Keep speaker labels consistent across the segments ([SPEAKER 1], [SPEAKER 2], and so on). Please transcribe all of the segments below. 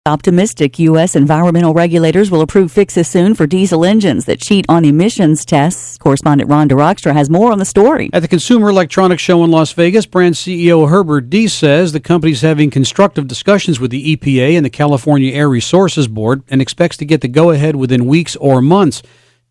[SPEAKER 1] Optimistic U.S. environmental regulators will approve fixes soon for diesel engines that cheat on emissions tests. Correspondent Ron DeRockstra has more on the story.
[SPEAKER 2] At the Consumer Electronics Show in Las Vegas, brand CEO Herbert Diess says the company is having constructive discussions with the EPA and the California Air Resources Board and expects to get the go-ahead within weeks or months.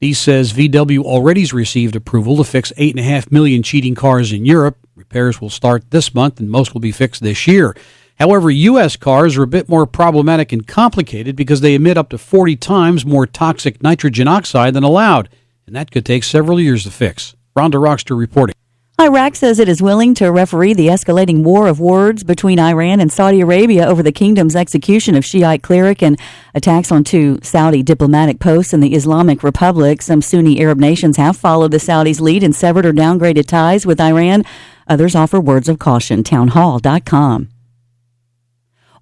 [SPEAKER 2] Diess says VW already has received approval to fix 8.5 million cheating cars in Europe. Repairs will start this month and most will be fixed this year. However, U.S. cars are a bit more problematic and complicated because they emit up to 40 times more toxic nitrogen oxide than allowed, and that could take several years to fix. Rhonda Rockster reporting.
[SPEAKER 1] Iraq says it is willing to referee the escalating war of words between Iran and Saudi Arabia over the kingdom's execution of Shiite cleric and attacks on 2 Saudi diplomatic posts in the Islamic Republic. Some Sunni Arab nations have followed the Saudis' lead and severed or downgraded ties with Iran. Others offer words of caution. Townhall.com.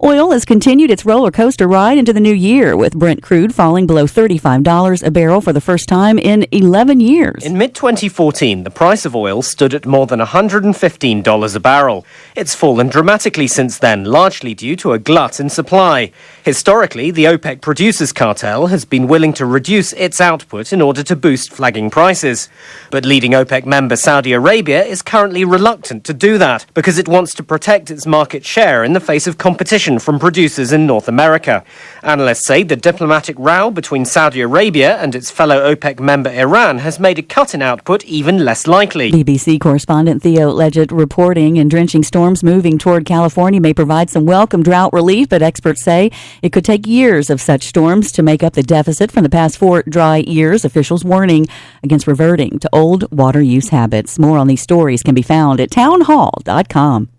[SPEAKER 1] Oil has continued its roller coaster ride into the new year, with Brent crude falling below $35 a barrel for the first time in 11 years.
[SPEAKER 3] In mid-2014, the price of oil stood at more than $115 a barrel. It's fallen dramatically since then, largely due to a glut in supply. Historically, the OPEC producers cartel has been willing to reduce its output in order to boost flagging prices. But leading OPEC member Saudi Arabia is currently reluctant to do that because it wants to protect its market share in the face of competition from producers in North America. Analysts say the diplomatic row between Saudi Arabia and its fellow OPEC member Iran has made a cut in output even less likely.
[SPEAKER 1] BBC correspondent Theo Leggett reporting, and drenching storms moving toward California may provide some welcome drought relief, but experts say it could take years of such storms to make up the deficit from the past 4 dry years. Officials warning against reverting to old water use habits. More on these stories can be found at townhall.com.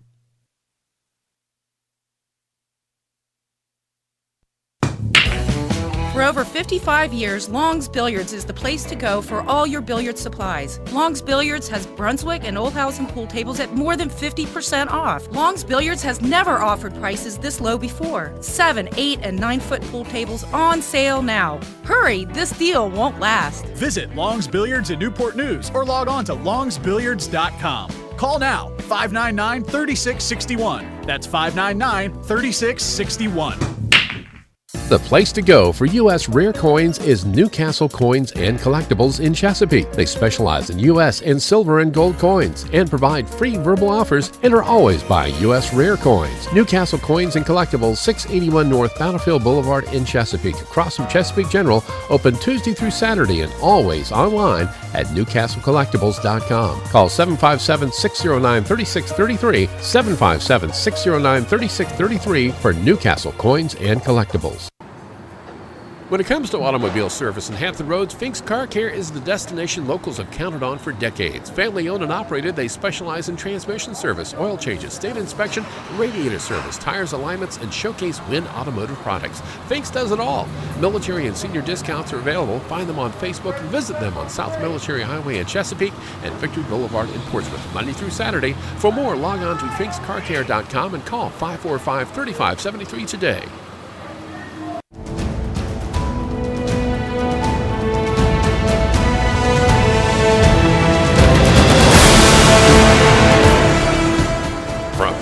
[SPEAKER 4] For over 55 years, Long's Billiards is the place to go for all your billiard supplies. Long's Billiards has Brunswick and Oldhausen pool tables at more than 50% off. Long's Billiards has never offered prices this low before. 7, 8, and 9-foot pool tables on sale now. Hurry, this deal won't last.
[SPEAKER 5] Visit Long's Billiards in Newport News or log on to longsbilliards.com. Call now, 599-3661. That's 599-3661.
[SPEAKER 6] The place to go for U.S. rare coins is Newcastle Coins and Collectibles in Chesapeake. They specialize in U.S. and silver and gold coins and provide free verbal offers and are always buying U.S. rare coins. Newcastle Coins and Collectibles, 681 North Battlefield Boulevard in Chesapeake, across from Chesapeake General, open Tuesday through Saturday and always online at newcastlecollectibles.com. Call 757-609-3633, 757-609-3633 for Newcastle Coins and Collectibles. When it comes to automobile service in Hampton Roads, Fink's Car Care is the destination locals have counted on for decades. Family owned and operated, they specialize in transmission service, oil changes, state inspection, radiator service, tires alignments, and showcase Win automotive products. Fink's does it all. Military and senior discounts are available. Find them on Facebook and visit them on South Military Highway in Chesapeake and Victory Boulevard in Portsmouth, Monday through Saturday. For more, log on to finkscarcare.com and call 545-3573 today.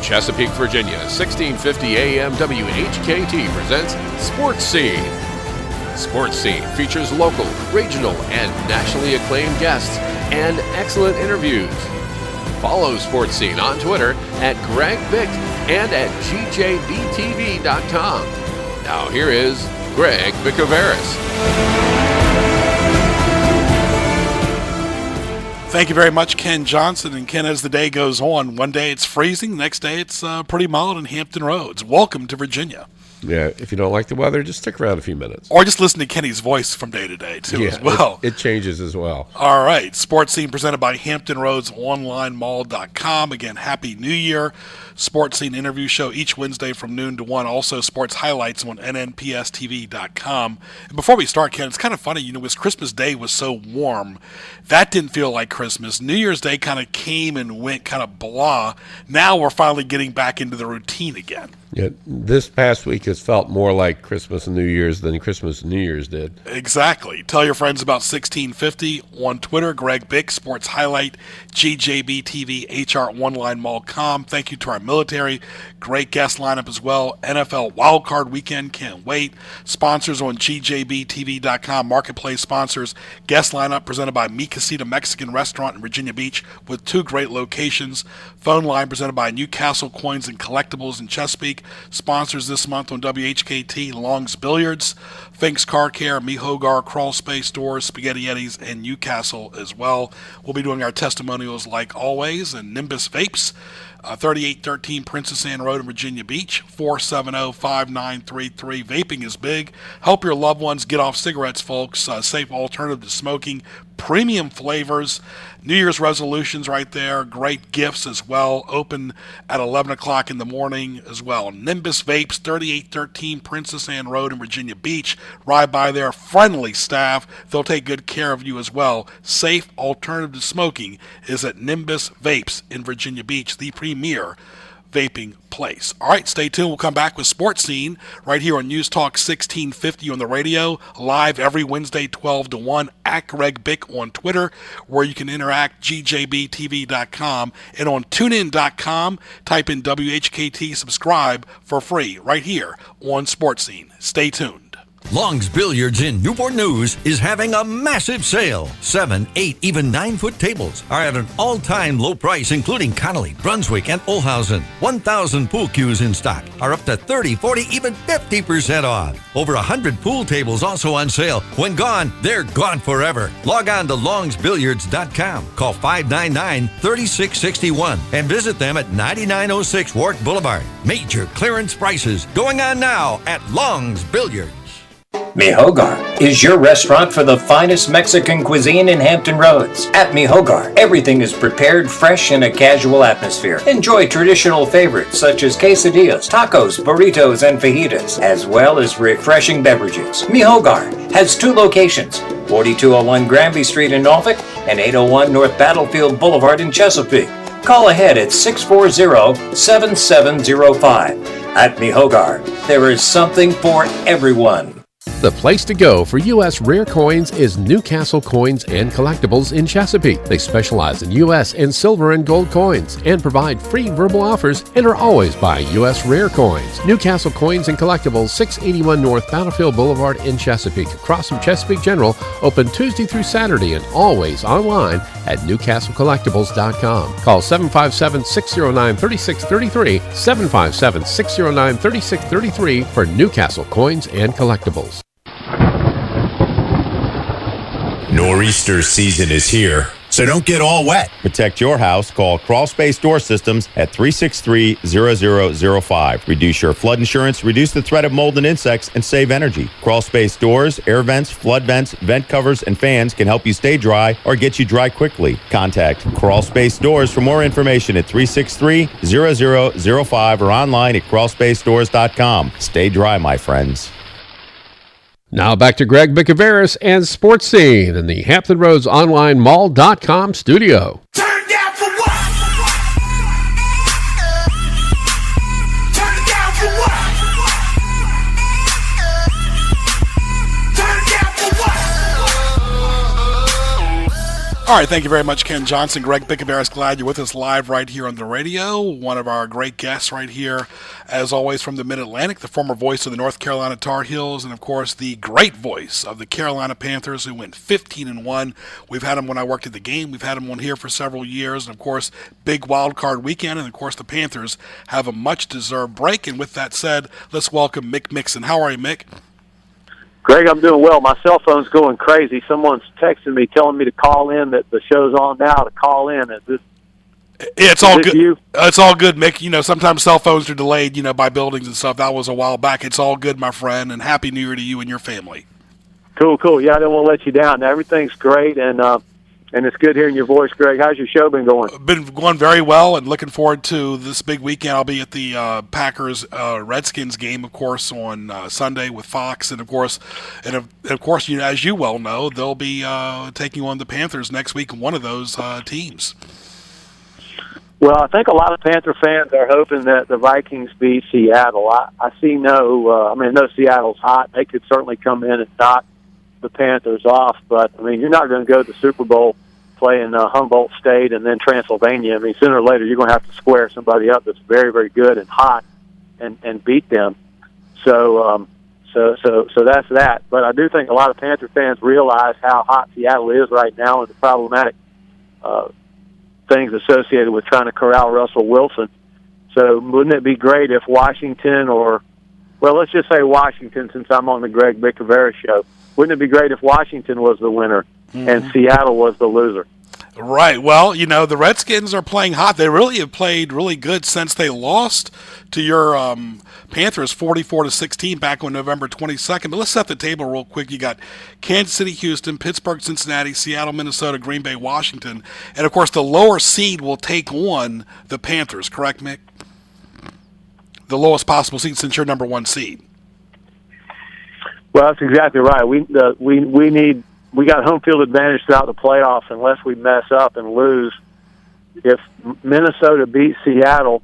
[SPEAKER 6] Chesapeake, Virginia, 1650 AM WHKT presents Sports Scene. Sports Scene features local, regional, and nationally acclaimed guests and excellent interviews. Follow Sports Scene on Twitter at Greg Bick and at GJBTV.com. Now here is Greg Bicouvaris.
[SPEAKER 7] Thank you very much, Ken Johnson. And Ken, as the day goes on, one day it's freezing, the next day it's pretty mild in Hampton Roads. Welcome to Virginia.
[SPEAKER 6] Yeah, if you don't like the weather, just stick around a few minutes.
[SPEAKER 7] Or just listen to Kenny's voice from day to day, too, as well.
[SPEAKER 6] It changes as well.
[SPEAKER 7] All right. Sports Scene presented by HamptonRoadsOnlineMall.com. Again, Happy New Year. Sports Scene interview show each Wednesday from noon to 1. Also, sports highlights on nnpstv.com. And before we start, Ken, it's kind of funny, because Christmas Day was so warm. That didn't feel like Christmas. New Year's Day kind of came and went, kind of blah. Now we're finally getting back into the routine again.
[SPEAKER 6] Yeah, this past week has felt more like Christmas and New Year's than Christmas and New Year's did.
[SPEAKER 7] Exactly. Tell your friends about 1650 on Twitter. Greg Bick, Sports Highlight, GJB TV, HR1LineMall.com. Thank you to our military. Great guest lineup as well. NFL Wildcard Weekend. Can't wait. Sponsors on GJBTV.com. Marketplace sponsors. Guest lineup presented by Mi Casita Mexican Restaurant in Virginia Beach with 2 great locations. Phone line presented by Newcastle Coins and Collectibles in Chesapeake. Sponsors this month on WHKT, Long's Billiards, Fink's Car Care, Mi Hogar, Crawl Space Stores, Spaghetti Eddies, and Newcastle as well. We'll be doing our testimonials like always, and Nimbus Vapes, 3813 Princess Anne Road in Virginia Beach, 470-5933. Vaping is big. Help your loved ones get off cigarettes, folks. Safe alternative to smoking. Premium flavors. New Year's resolutions right there. Great gifts as well. Open at 11 o'clock in the morning as well. Nimbus Vapes, 3813 Princess Anne Road in Virginia Beach. Ride by their friendly staff. They'll take good care of you as well. Safe alternative to smoking is at Nimbus Vapes in Virginia Beach, the premier vaping place. All right, stay tuned. We'll come back with Sports Scene right here on News Talk 1650 on the radio, live every Wednesday 12 to 1 at Greg Bick on Twitter, where you can interact, gjbtv.com, and on tunein.com, type in WHKT, subscribe for free right here on Sports Scene. Stay tuned.
[SPEAKER 8] Long's Billiards in Newport News is having a massive sale. 7, 8, even 9-foot tables are at an all-time low price, including Connolly, Brunswick, and Olhausen. 1,000 pool cues in stock are up to 30, 40, even 50% off. Over 100 pool tables also on sale. When gone, they're gone forever. Log on to longsbilliards.com. Call 599-3661 and visit them at 9906 Warwick Boulevard. Major clearance prices going on now at Long's Billiards.
[SPEAKER 9] Mi Hogar is your restaurant for the finest Mexican cuisine in Hampton Roads. At Mi Hogar, everything is prepared fresh in a casual atmosphere. Enjoy traditional favorites such as quesadillas, tacos, burritos, and fajitas, as well as refreshing beverages. Mi Hogar has 2 locations, 4201 Granby Street in Norfolk and 801 North Battlefield Boulevard in Chesapeake. Call ahead at 640-7705. At Mi Hogar, there is something for everyone.
[SPEAKER 6] The place to go for U.S. rare coins is Newcastle Coins and Collectibles in Chesapeake. They specialize in U.S. and silver and gold coins and provide free verbal offers and are always buying U.S. rare coins. Newcastle Coins and Collectibles, 681 North Battlefield Boulevard in Chesapeake, across from Chesapeake General, open Tuesday through Saturday and always online at newcastlecollectibles.com. Call 757-609-3633, 757-609-3633 for Newcastle Coins and Collectibles.
[SPEAKER 10] Nor'easter season is here, so don't get all wet.
[SPEAKER 11] Protect your house. Call Crawl Space Door Systems at 363-0005. Reduce your flood insurance, reduce the threat of mold and insects, and save energy. Crawl Space Doors, air vents, flood vents, vent covers, and fans can help you stay dry or get you dry quickly. Contact Crawl Space Doors for more information at 363-0005 or online at crawlspacedores.com. Stay dry, my friends.
[SPEAKER 6] Now back to Greg Bicouvaris and Sports Scene in the Hampton Roads Online Mall.com studio.
[SPEAKER 10] Turn down for what? Turn down for what? Turn down for what?
[SPEAKER 7] All right, thank you very much, Ken Johnson. Greg Bicouvaris, glad you're with us live right here on the radio. One of our great guests right here, as always, from the Mid-Atlantic, the former voice of the North Carolina Tar Heels, and, of course, the great voice of the Carolina Panthers, who went 15-1. We've had him when I worked at the game. We've had him on here for several years. And, of course, big wild card weekend. And, of course, the Panthers have a much-deserved break. And with that said, let's welcome Mick Mixon. How are you, Mick?
[SPEAKER 12] Greg, I'm doing well. My cell phone's going crazy. Someone's texting me telling me to call in, that the show's on now, to call in. Is this
[SPEAKER 7] It's all good. It's all good, Mick. You know, sometimes cell phones are delayed, you know, by buildings and stuff. That was a while back. It's all good, my friend, and Happy New Year to you and your family.
[SPEAKER 12] Cool. Yeah, I don't want to let you down. Everything's great, and it's good hearing your voice, Greg. How's your show been going?
[SPEAKER 7] Been going very well, and looking forward to this big weekend. I'll be at the Packers Redskins game, of course, on Sunday with Fox, and of course, you know, as you well know, they'll be taking on the Panthers next week in one of those teams.
[SPEAKER 12] Well, I think a lot of Panther fans are hoping that the Vikings beat Seattle. I see I know Seattle's hot. They could certainly come in and knock the Panthers off, but, I mean, you're not going to go to the Super Bowl playing Humboldt State and then Transylvania. I mean, sooner or later you're going to have to square somebody up that's very, very good and hot and beat them. So that's that. But I do think a lot of Panther fans realize how hot Seattle is right now and the problematic things associated with trying to corral Russell Wilson. So wouldn't it be great if Washington let's just say Washington, since I'm on the Greg Bicouvaris show, wouldn't it be great if Washington was the winner and Seattle was the loser?
[SPEAKER 7] Right. Well, the Redskins are playing hot. They really have played really good since they lost to your Panthers 44-16 back on November 22nd. But let's set the table real quick. You got Kansas City, Houston, Pittsburgh, Cincinnati, Seattle, Minnesota, Green Bay, Washington. And, of course, the lower seed will take on the Panthers. Correct, Mick? The lowest possible seed since you're number one seed.
[SPEAKER 12] Well, that's exactly right. We got home field advantage throughout the playoffs unless we mess up and lose. If Minnesota beats Seattle,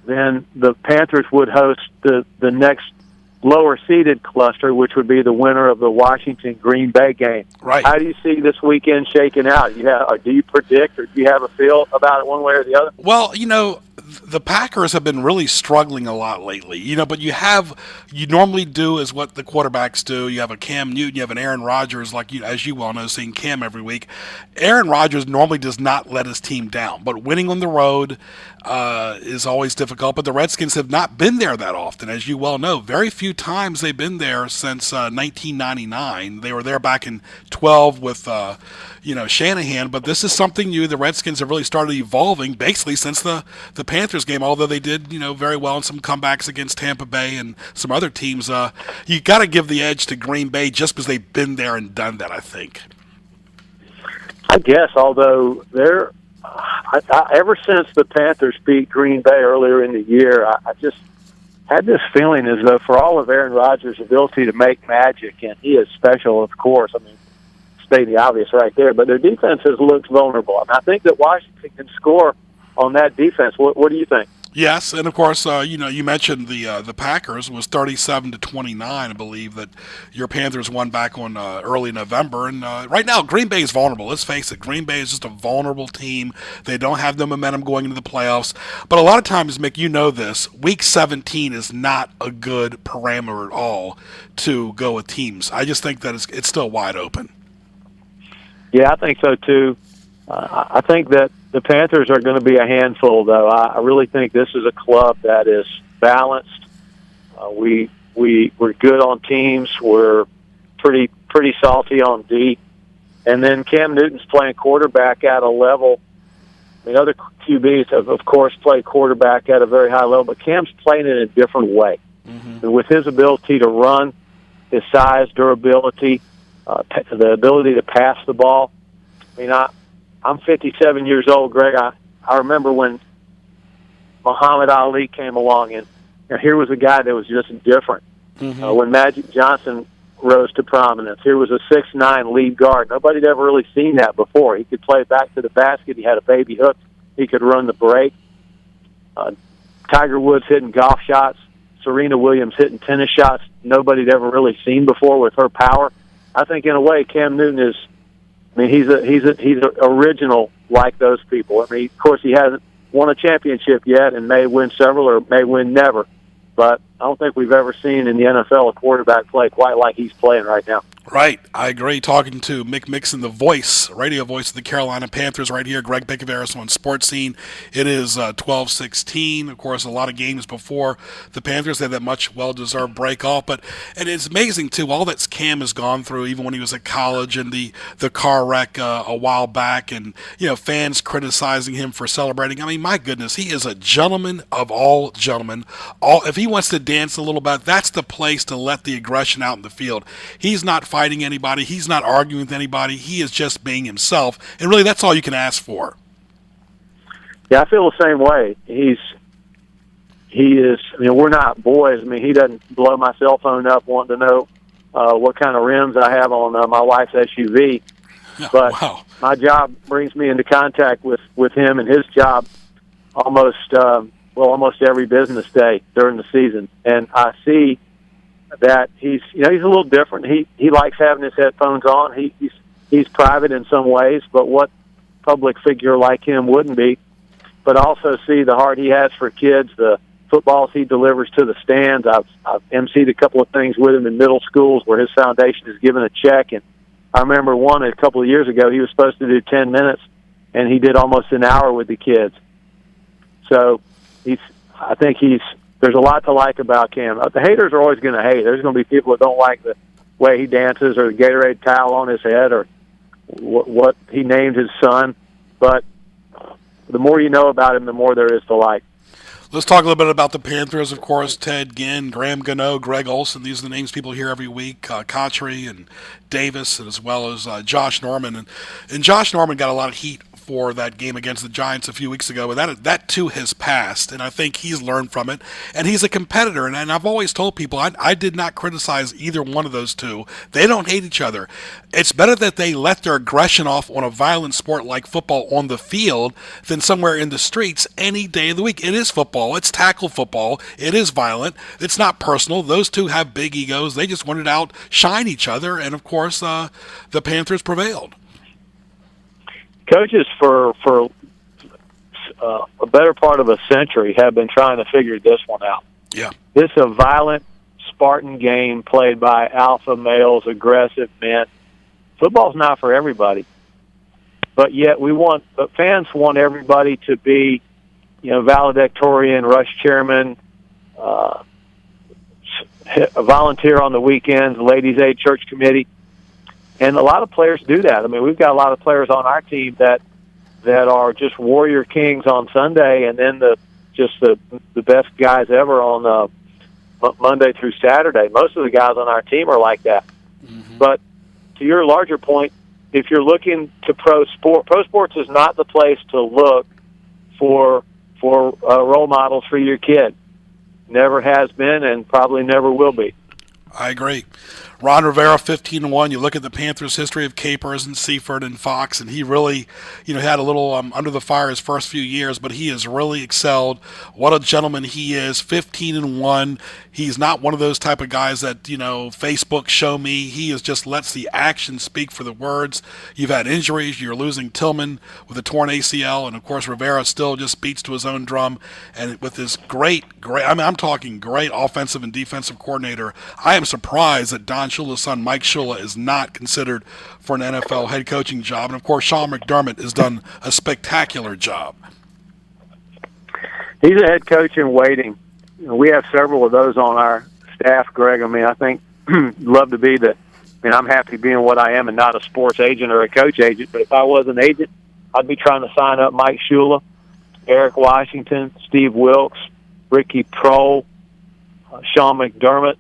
[SPEAKER 12] then the Panthers would host the next lower seeded cluster, which would be the winner of the Washington-Green Bay game.
[SPEAKER 7] Right.
[SPEAKER 12] How do you see this weekend shaking out? Do you predict or do you have a feel about it one way or the other?
[SPEAKER 7] Well, the Packers have been really struggling a lot lately, but you normally do is what the quarterbacks do. You have a Cam Newton, you have an Aaron Rodgers, as you well know, seeing Cam every week. Aaron Rodgers normally does not let his team down, but winning on the road is always difficult. But the Redskins have not been there that often, as you well know. Very few times they've been there since 1999. They were there back in 12 with Shanahan, but this is something new. The Redskins have really started evolving basically since the Panthers game, although they did very well in some comebacks against Tampa Bay and some other teams. You got to give the edge to Green Bay just because they've been there and done that, I think.
[SPEAKER 12] I guess, although ever since the Panthers beat Green Bay earlier in the year, I just had this feeling as though for all of Aaron Rodgers' ability to make magic, and he is special, of course, I mean, stating the obvious right there, but their defense has looked vulnerable. I think that Washington can score on that defense. What do you think?
[SPEAKER 7] Yes, and of course, you mentioned the Packers was 37-29, I believe, that your Panthers won back on early November. And right now, Green Bay is vulnerable. Let's face it, Green Bay is just a vulnerable team. They don't have the momentum going into the playoffs. But a lot of times, Mick, you know this, Week 17 is not a good parameter at all to go with teams. I just think that it's still wide open.
[SPEAKER 12] Yeah, I think so too. I think that the Panthers are going to be a handful, though. I really think this is a club that is balanced. We're good on teams. We're pretty salty on D. And then Cam Newton's playing quarterback at a level. I mean, other QBs have, of course, played quarterback at a very high level, but Cam's playing it in a different way. Mm-hmm. And with his ability to run, his size, durability, the ability to pass the ball. I mean, I'm 57 years old, Greg. I remember when Muhammad Ali came along, and here was a guy that was just different. Mm-hmm. When Magic Johnson rose to prominence, here was a 6'9" lead guard. Nobody had ever really seen that before. He could play back to the basket. He had a baby hook. He could run the break. Tiger Woods hitting golf shots. Serena Williams hitting tennis shots. Nobody had ever really seen before with her power. I think in a way Cam Newton is. I mean, he's a original like those people. I mean, of course, he hasn't won a championship yet, and may win several or may win never. But I don't think we've ever seen in the NFL a quarterback play quite like he's playing right now.
[SPEAKER 7] Right, I agree. Talking to Mick Mixon, the radio voice of the Carolina Panthers right here, Greg Bicouvaris on Sports Scene. It is 12-16. Of course, a lot of games before the Panthers had that much well-deserved break off. And it's amazing, too, all that Cam has gone through, even when he was at college and the car wreck a while back and, fans criticizing him for celebrating. I mean, my goodness, he is a gentleman of all gentlemen. If he wants to dance a little bit, that's the place to let the aggression out in the field. He's not fighting anybody. He's not arguing with anybody. He is just being himself. And really, that's all you can ask for.
[SPEAKER 12] Yeah, I feel the same way. He is, we're not boys. I mean, he doesn't blow my cell phone up wanting to know what kind of rims I have on my wife's SUV. But
[SPEAKER 7] wow.
[SPEAKER 12] My job brings me into contact with him, and his job almost every business day during the season, and I see that he's a little different. He likes having his headphones on. He's private in some ways, but what public figure like him wouldn't be? But also see the heart he has for kids, the footballs he delivers to the stands. I've emceed a couple of things with him in middle schools where his foundation is given a check, and I remember one a couple of years ago. He was supposed to do 10 minutes, and he did almost an hour with the kids. So I think there's a lot to like about Cam. The haters are always going to hate. There's going to be people that don't like the way he dances or the Gatorade towel on his head or what he named his son. But the more you know about him, the more there is to like.
[SPEAKER 7] Let's talk a little bit about the Panthers, of course. Ted Ginn, Graham Gano, Greg Olson. These are the names people hear every week. Cottry and Davis, as well as Josh Norman. And Josh Norman got a lot of heat for that game against the Giants a few weeks ago, but that too has passed, and I think he's learned from it, and he's a competitor, and I've always told people I did not criticize either one of those two. They don't hate each other. It's better that they let their aggression off on a violent sport like football on the field than somewhere in the streets any day of the week. It is football. It's tackle football. It is violent. It's not personal. Those two have big egos. They just wanted to outshine each other, and of course the Panthers prevailed.
[SPEAKER 12] Coaches for a better part of a century have been trying to figure this one out.
[SPEAKER 7] Yeah.
[SPEAKER 12] This is a violent, Spartan game played by alpha males, aggressive men. Football's not for everybody. But yet fans want everybody to be, valedictorian, rush chairman, a volunteer on the weekends, ladies' aid church committee. And a lot of players do that. I mean, we've got a lot of players on our team that are just warrior kings on Sunday, and then the best guys ever on Monday through Saturday. Most of the guys on our team are like that. Mm-hmm. But to your larger point, if you're looking to pro sports is not the place to look for role models for your kid. Never has been, and probably never will be.
[SPEAKER 7] I agree. Ron Rivera, 15-1. You look at the Panthers' history of Capers and Seaford and Fox, and he really, had a little under the fire his first few years, but he has really excelled. What a gentleman he is, 15-1. He's not one of those type of guys that, Facebook show me. He just lets the action speak for the words. You've had injuries. You're losing Tillman with a torn ACL, and of course Rivera still just beats to his own drum. And with this great, I'm talking great offensive and defensive coordinator, I am surprised that Don Shula's son, Mike Shula, is not considered for an NFL head coaching job. And, of course, Sean McDermott has done a spectacular job.
[SPEAKER 12] He's a head coach in waiting. We have several of those on our staff, Greg. I mean, I think love to be I'm happy being what I am and not a sports agent or a coach agent. But if I was an agent, I'd be trying to sign up Mike Shula, Eric Washington, Steve Wilkes, Ricky Prohl, Sean McDermott.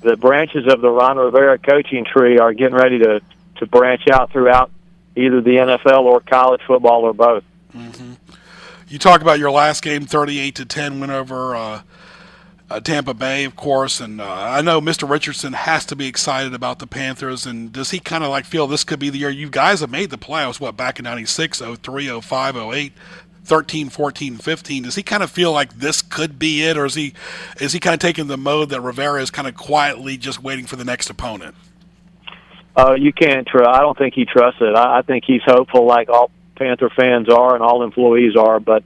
[SPEAKER 12] The branches of the Ron Rivera coaching tree are getting ready to branch out throughout either the NFL or college football or both.
[SPEAKER 7] Mm-hmm. You talk about your last game, 38-10 win over Tampa Bay, of course, and I know Mr. Richardson has to be excited about the Panthers, and does he kind of feel this could be the year? You guys have made the playoffs, back in 96, 03, 05, 08, 13, 14, 15. Does he kind of feel like this could be it, or is he kind of taking the mode that Rivera is kind of quietly just waiting for the next opponent?
[SPEAKER 12] You can't trust. I don't think he trusts it. I think he's hopeful, like all Panther fans are and all employees are. But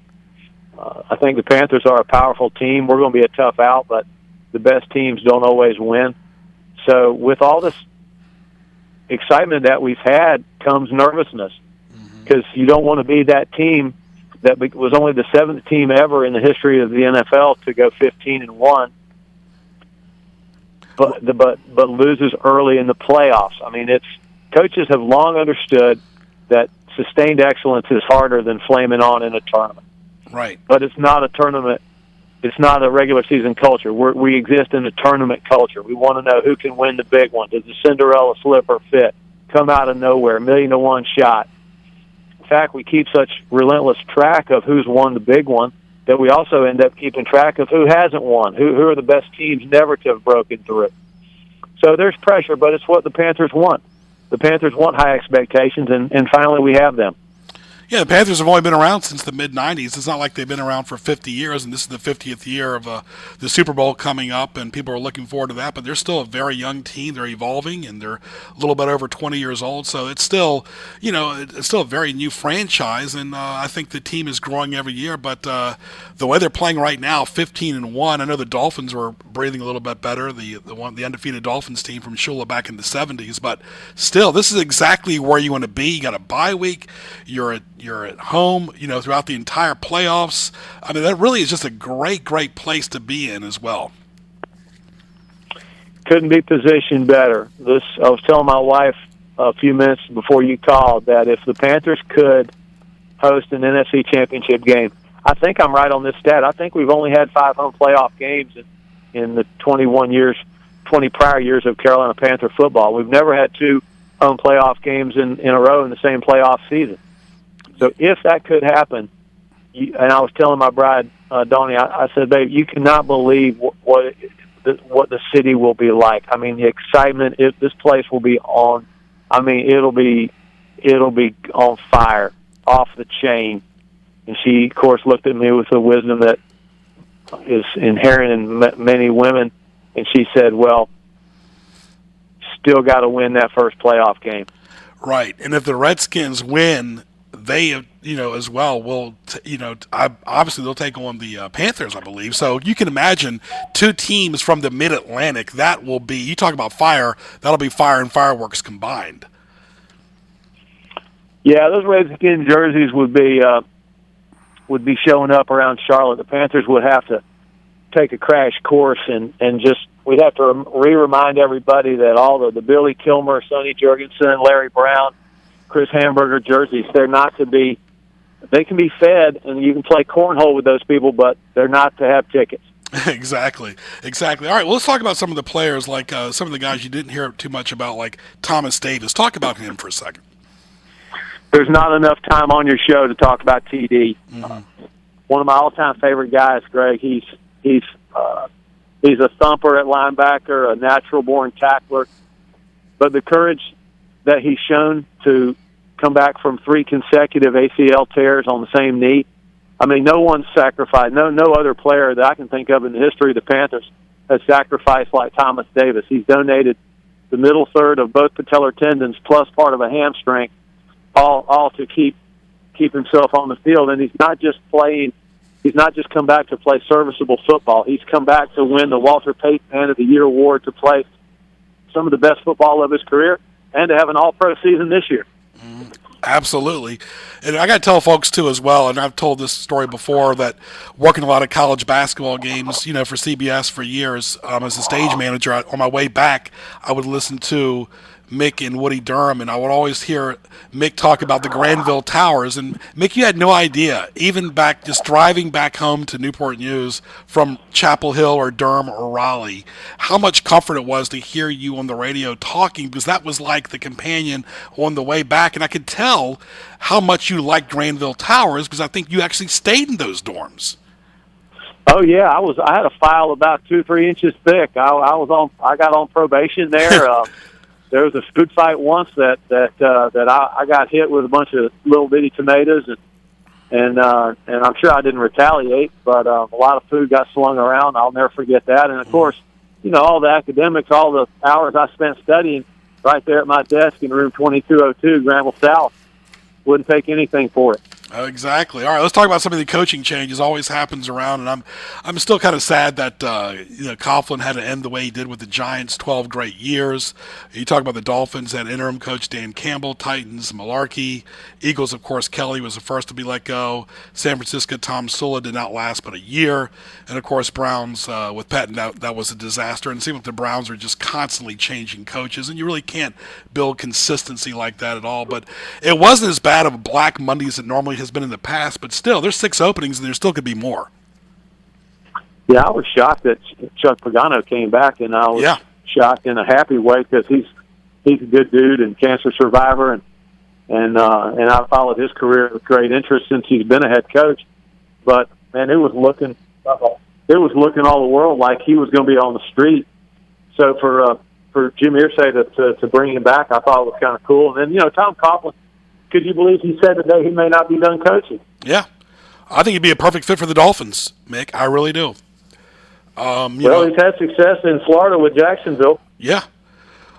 [SPEAKER 12] I think the Panthers are a powerful team. We're going to be a tough out, but the best teams don't always win. So with all this excitement that we've had comes nervousness, because you don't want to be that team that was only the 7th team ever in the history of the NFL to go 15-1, but loses early in the playoffs. I mean, coaches have long understood that sustained excellence is harder than flaming on in a tournament.
[SPEAKER 7] Right.
[SPEAKER 12] But it's not a tournament. It's not a regular season culture. We exist in a tournament culture. We want to know who can win the big one. Does the Cinderella slipper fit? Come out of nowhere, 1,000,000-to-1 shot. In fact, we keep such relentless track of who's won the big one that we also end up keeping track of who hasn't won, who are the best teams never to have broken through. So there's pressure, but it's what the Panthers want. The Panthers want high expectations, and finally we have them.
[SPEAKER 7] Yeah, the Panthers have only been around since the mid-'90s. It's not like they've been around for 50 years, and this is the 50th year of the Super Bowl coming up, and people are looking forward to that. But they're still a very young team. They're evolving, and they're a little bit over 20 years old. So it's still, it's still a very new franchise, and I think the team is growing every year. But the way they're playing right now, 15-1. I know the Dolphins were breathing a little bit better. The undefeated Dolphins team from Shula back in the 70s. But still, this is exactly where you want to be. You got a bye week. You're at home, throughout the entire playoffs. I mean, that really is just a great, great place to be in as well.
[SPEAKER 12] Couldn't be positioned better. I was telling my wife a few minutes before you called that if the Panthers could host an NFC Championship game, I think I'm right on this stat. I think we've only had 5 home playoff games in the 20 prior years of Carolina Panther football. We've never had 2 home playoff games in a row in the same playoff season. So if that could happen, and I was telling my bride, Donnie, I said, babe, you cannot believe what the city will be like. I mean, the excitement, this place will be on. I mean, it'll be on fire, off the chain. And she, of course, looked at me with the wisdom that is inherent in many women, and she said, well, still got to win that first playoff game.
[SPEAKER 7] Right, and if the Redskins win, they, as well will, obviously they'll take on the Panthers, I believe. So you can imagine 2 teams from the Mid-Atlantic. That will be, you talk about fire, that'll be fire and fireworks combined.
[SPEAKER 12] Yeah, those Redskin jerseys would be showing up around Charlotte. The Panthers would have to take a crash course and just, we'd have to remind everybody that all the Billy Kilmer, Sonny Jurgensen, Larry Brown, Chris Hamburger jerseys, they're not to be, they can be fed and you can play cornhole with those people, but they're not to have tickets.
[SPEAKER 7] Exactly. All right, well, let's talk about some of the players, like some of the guys you didn't hear too much about, like Thomas Davis. Talk about him for a second.
[SPEAKER 12] There's not enough time on your show to talk about TD.
[SPEAKER 7] Mm-hmm.
[SPEAKER 12] One of my all-time favorite guys, Greg. He's a thumper at linebacker, a natural-born tackler. But the courage that he's shown to come back from 3 consecutive ACL tears on the same knee, I mean, no one's sacrificed. No other player that I can think of in the history of the Panthers has sacrificed like Thomas Davis. He's donated the middle third of both patellar tendons plus part of a hamstring, all to keep himself on the field. And he's not just playing. He's not just come back to play serviceable football. He's come back to win the Walter Payton Man of the Year award, to play some of the best football of his career, and to have an all-pro season this year.
[SPEAKER 7] Absolutely. And I got to tell folks, too, as well, and I've told this story before, that working a lot of college basketball games, for CBS for years, as a stage manager, on my way back, I would listen to Mick and Woody Durham, and I would always hear Mick talk about the Granville Towers. And Mick, you had no idea, even just driving back home to Newport News from Chapel Hill or Durham or Raleigh, how much comfort it was to hear you on the radio talking, because that was like the companion on the way back. And I could tell how much you liked Granville Towers, because I think you actually stayed in those dorms.
[SPEAKER 12] Oh yeah, I had a file about 2-3 inches thick. I got on probation there. There was a food fight once that I got hit with a bunch of little bitty tomatoes, and I'm sure I didn't retaliate, but a lot of food got slung around. I'll never forget that. And of course, all the academics, all the hours I spent studying right there at my desk in room 2202, Granville South, wouldn't take anything for it.
[SPEAKER 7] Exactly. All right, let's talk about some of the coaching changes. Always happens around, and I'm still kind of sad that Coughlin had to end the way he did with the Giants. 12 great years. You talk about the Dolphins, had interim coach Dan Campbell. Titans, Malarkey. Eagles, of course, Kelly was the first to be let go. San Francisco, Tom Sula did not last but a year, and of course Browns with Patton, that was a disaster. And it seems like the Browns are just constantly changing coaches, and you really can't build consistency like that at all. But it wasn't as bad of a Black Monday as it normally has been in the past, but still, there's 6 openings and there still could be more.
[SPEAKER 12] Yeah, I was shocked that Chuck Pagano came back, and I was shocked in a happy way, because he's a good dude and cancer survivor, and I followed his career with great interest since he's been a head coach. But man, it was looking all the world like he was going to be on the street. So for Jim Irsay to bring him back, I thought it was kind of cool. And then Tom could you believe he said today he may not be done coaching?
[SPEAKER 7] Yeah. I think he'd be a perfect fit for the Dolphins, Mick. I really do.
[SPEAKER 12] He's had success in Florida with Jacksonville.
[SPEAKER 7] Yeah.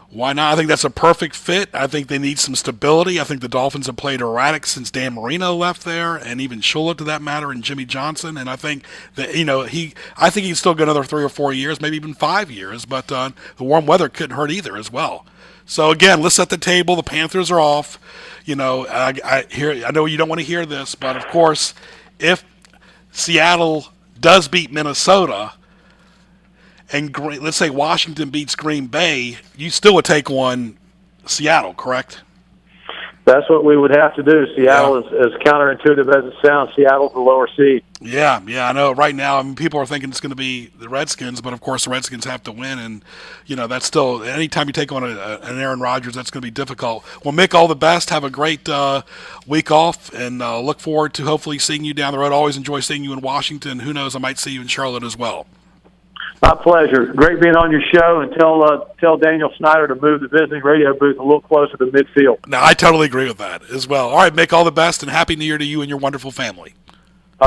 [SPEAKER 7] Why not? I think that's a perfect fit. I think they need some stability. I think the Dolphins have played erratic since Dan Marino left there, and even Shula, to that matter, and Jimmy Johnson. And I think that I think he'd still go another 3 or 4 years, maybe even 5 years. But the warm weather couldn't hurt either as well. So again, let's set the table. The Panthers are off. I know you don't want to hear this, but of course, if Seattle does beat Minnesota, and let's say Washington beats Green Bay, you still would take on Seattle, correct?
[SPEAKER 12] That's what we would have to do. Seattle is as counterintuitive as it sounds. Seattle's the lower seed.
[SPEAKER 7] Yeah, I know. Right now, people are thinking it's going to be the Redskins, but of course the Redskins have to win, and that's still, anytime you take on an Aaron Rodgers, that's going to be difficult. Well, Mick, all the best. Have a great week off, and look forward to hopefully seeing you down the road. Always enjoy seeing you in Washington. Who knows, I might see you in Charlotte as well.
[SPEAKER 12] My pleasure. Great being on your show, and tell Daniel Snyder to move the visiting radio booth a little closer to midfield.
[SPEAKER 7] No, I totally agree with that as well. All right, Mick, all the best, and Happy New Year to you and your wonderful family.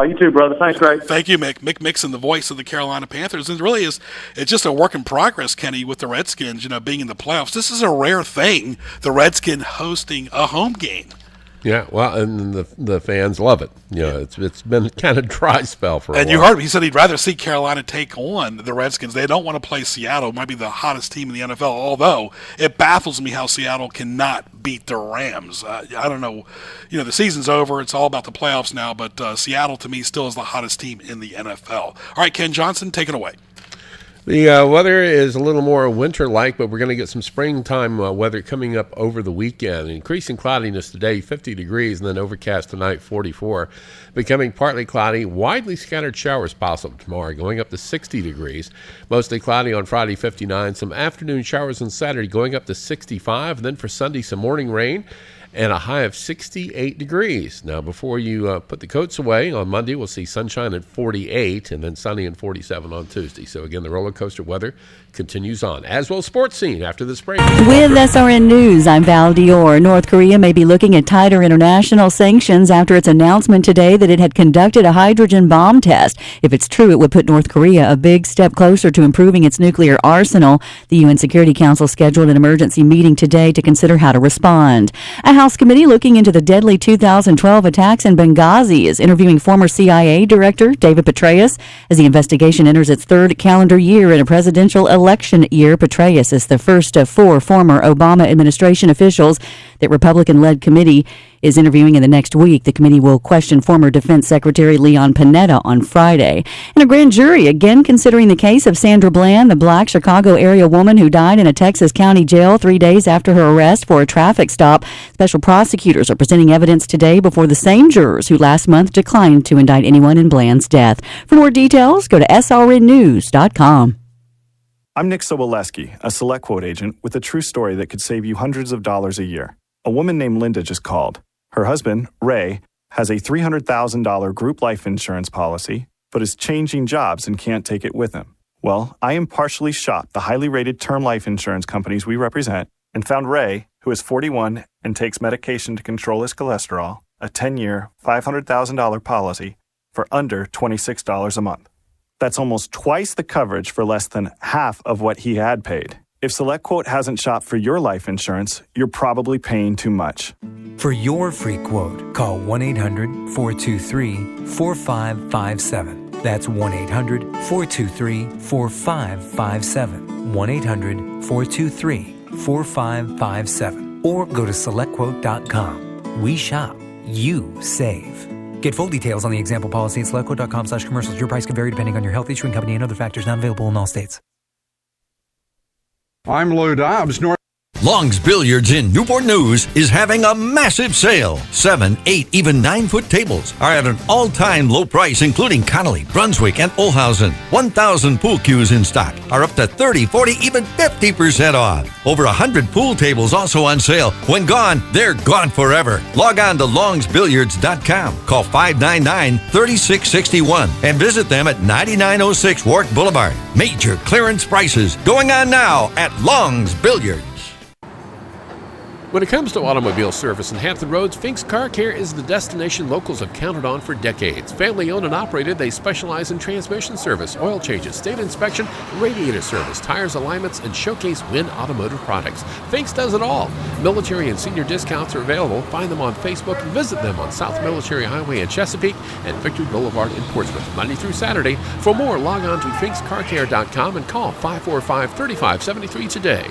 [SPEAKER 12] You too, brother. Thanks, Greg.
[SPEAKER 7] Thank you, Mick. Mick Mixon, the voice of the Carolina Panthers. And it really is, it's just a work in progress, Kenny, with the Redskins, being in the playoffs. This is a rare thing, the Redskins hosting a home game.
[SPEAKER 6] Yeah, well, and the fans love it. It's been kind of dry spell for a while.
[SPEAKER 7] And you heard him. He said he'd rather see Carolina take on the Redskins. They don't want to play Seattle. It might be the hottest team in the NFL, although it baffles me how Seattle cannot beat the Rams. I don't know. The season's over. It's all about the playoffs now, but Seattle, to me, still is the hottest team in the NFL. All right, Ken Johnson, take it away.
[SPEAKER 6] The weather is a little more winter-like, but we're going to get some springtime weather coming up over the weekend. Increasing cloudiness today, 50 degrees, and then overcast tonight, 44. Becoming partly cloudy, widely scattered showers possible tomorrow, going up to 60 degrees. Mostly cloudy on Friday, 59. Some afternoon showers on Saturday, going up to 65. And then for Sunday, some morning rain and a high of 68 degrees. Now, before you put the coats away, on Monday we'll see sunshine at 48 and then sunny and 47 on Tuesday. So again, the roller coaster weather continues on, as well as sports scene after this break.
[SPEAKER 1] With SRN News, I'm Val Dior. North Korea may be looking at tighter international sanctions after its announcement today that it had conducted a hydrogen bomb test. If it's true, it would put North Korea a big step closer to improving its nuclear arsenal. The UN Security Council scheduled an emergency meeting today to consider how to respond. A House committee looking into the deadly 2012 attacks in Benghazi is interviewing former CIA Director David Petraeus as the investigation enters its third calendar year in a presidential election year. Petraeus is the first of 4 former Obama administration officials that Republican-led committee is interviewing in the next week. The committee will question former Defense Secretary Leon Panetta on Friday. And a grand jury again considering the case of Sandra Bland, the black Chicago area woman who died in a Texas county jail 3 days after her arrest for a traffic stop. Special prosecutors are presenting evidence today before the same jurors who last month declined to indict anyone in Bland's death. For more details, go to srnnews.com.
[SPEAKER 13] I'm Nick Soboleski, a Select Quote agent with a true story that could save you hundreds of dollars a year. A woman named Linda just called. Her husband, Ray, has a $300,000 group life insurance policy, but is changing jobs and can't take it with him. Well, I impartially shopped the highly rated term life insurance companies we represent and found Ray, who is 41 and takes medication to control his cholesterol, a 10-year, $500,000 policy for under $26 a month. That's almost twice the coverage for less than half of what he had paid. If SelectQuote hasn't shopped for your life insurance, you're probably paying too much.
[SPEAKER 14] For your free quote, call 1-800-423-4557. That's 1-800-423-4557. 1-800-423-4557. Or go to SelectQuote.com. We shop. You save. Get full details on the example policy at SelectQuote.com/commercials. Your price can vary depending on your health, issuing company, and other factors not available in all states.
[SPEAKER 15] I'm Lou Dobbs.
[SPEAKER 8] Long's Billiards in Newport News is having a massive sale. 7, 8, even 9-foot tables are at an all-time low price, including Connolly, Brunswick, and Olhausen. 1,000 pool cues in stock are up to 30, 40, even 50% off. Over 100 pool tables also on sale. When gone, they're gone forever. Log on to longsbilliards.com. Call 599-3661 and visit them at 9906 Warwick Boulevard. Major clearance prices going on now at Long's Billiards.
[SPEAKER 6] When it comes to automobile service in Hampton Roads, Fink's Car Care is the destination locals have counted on for decades. Family owned and operated, they specialize in transmission service, oil changes, state inspection, radiator service, tires alignments, and showcase Win automotive products. Fink's does it all. Military and senior discounts are available. Find them on Facebook and visit them on South Military Highway in Chesapeake and Victory Boulevard in Portsmouth, Monday through Saturday. For more, log on to finkscarcare.com and call 545-3573 today.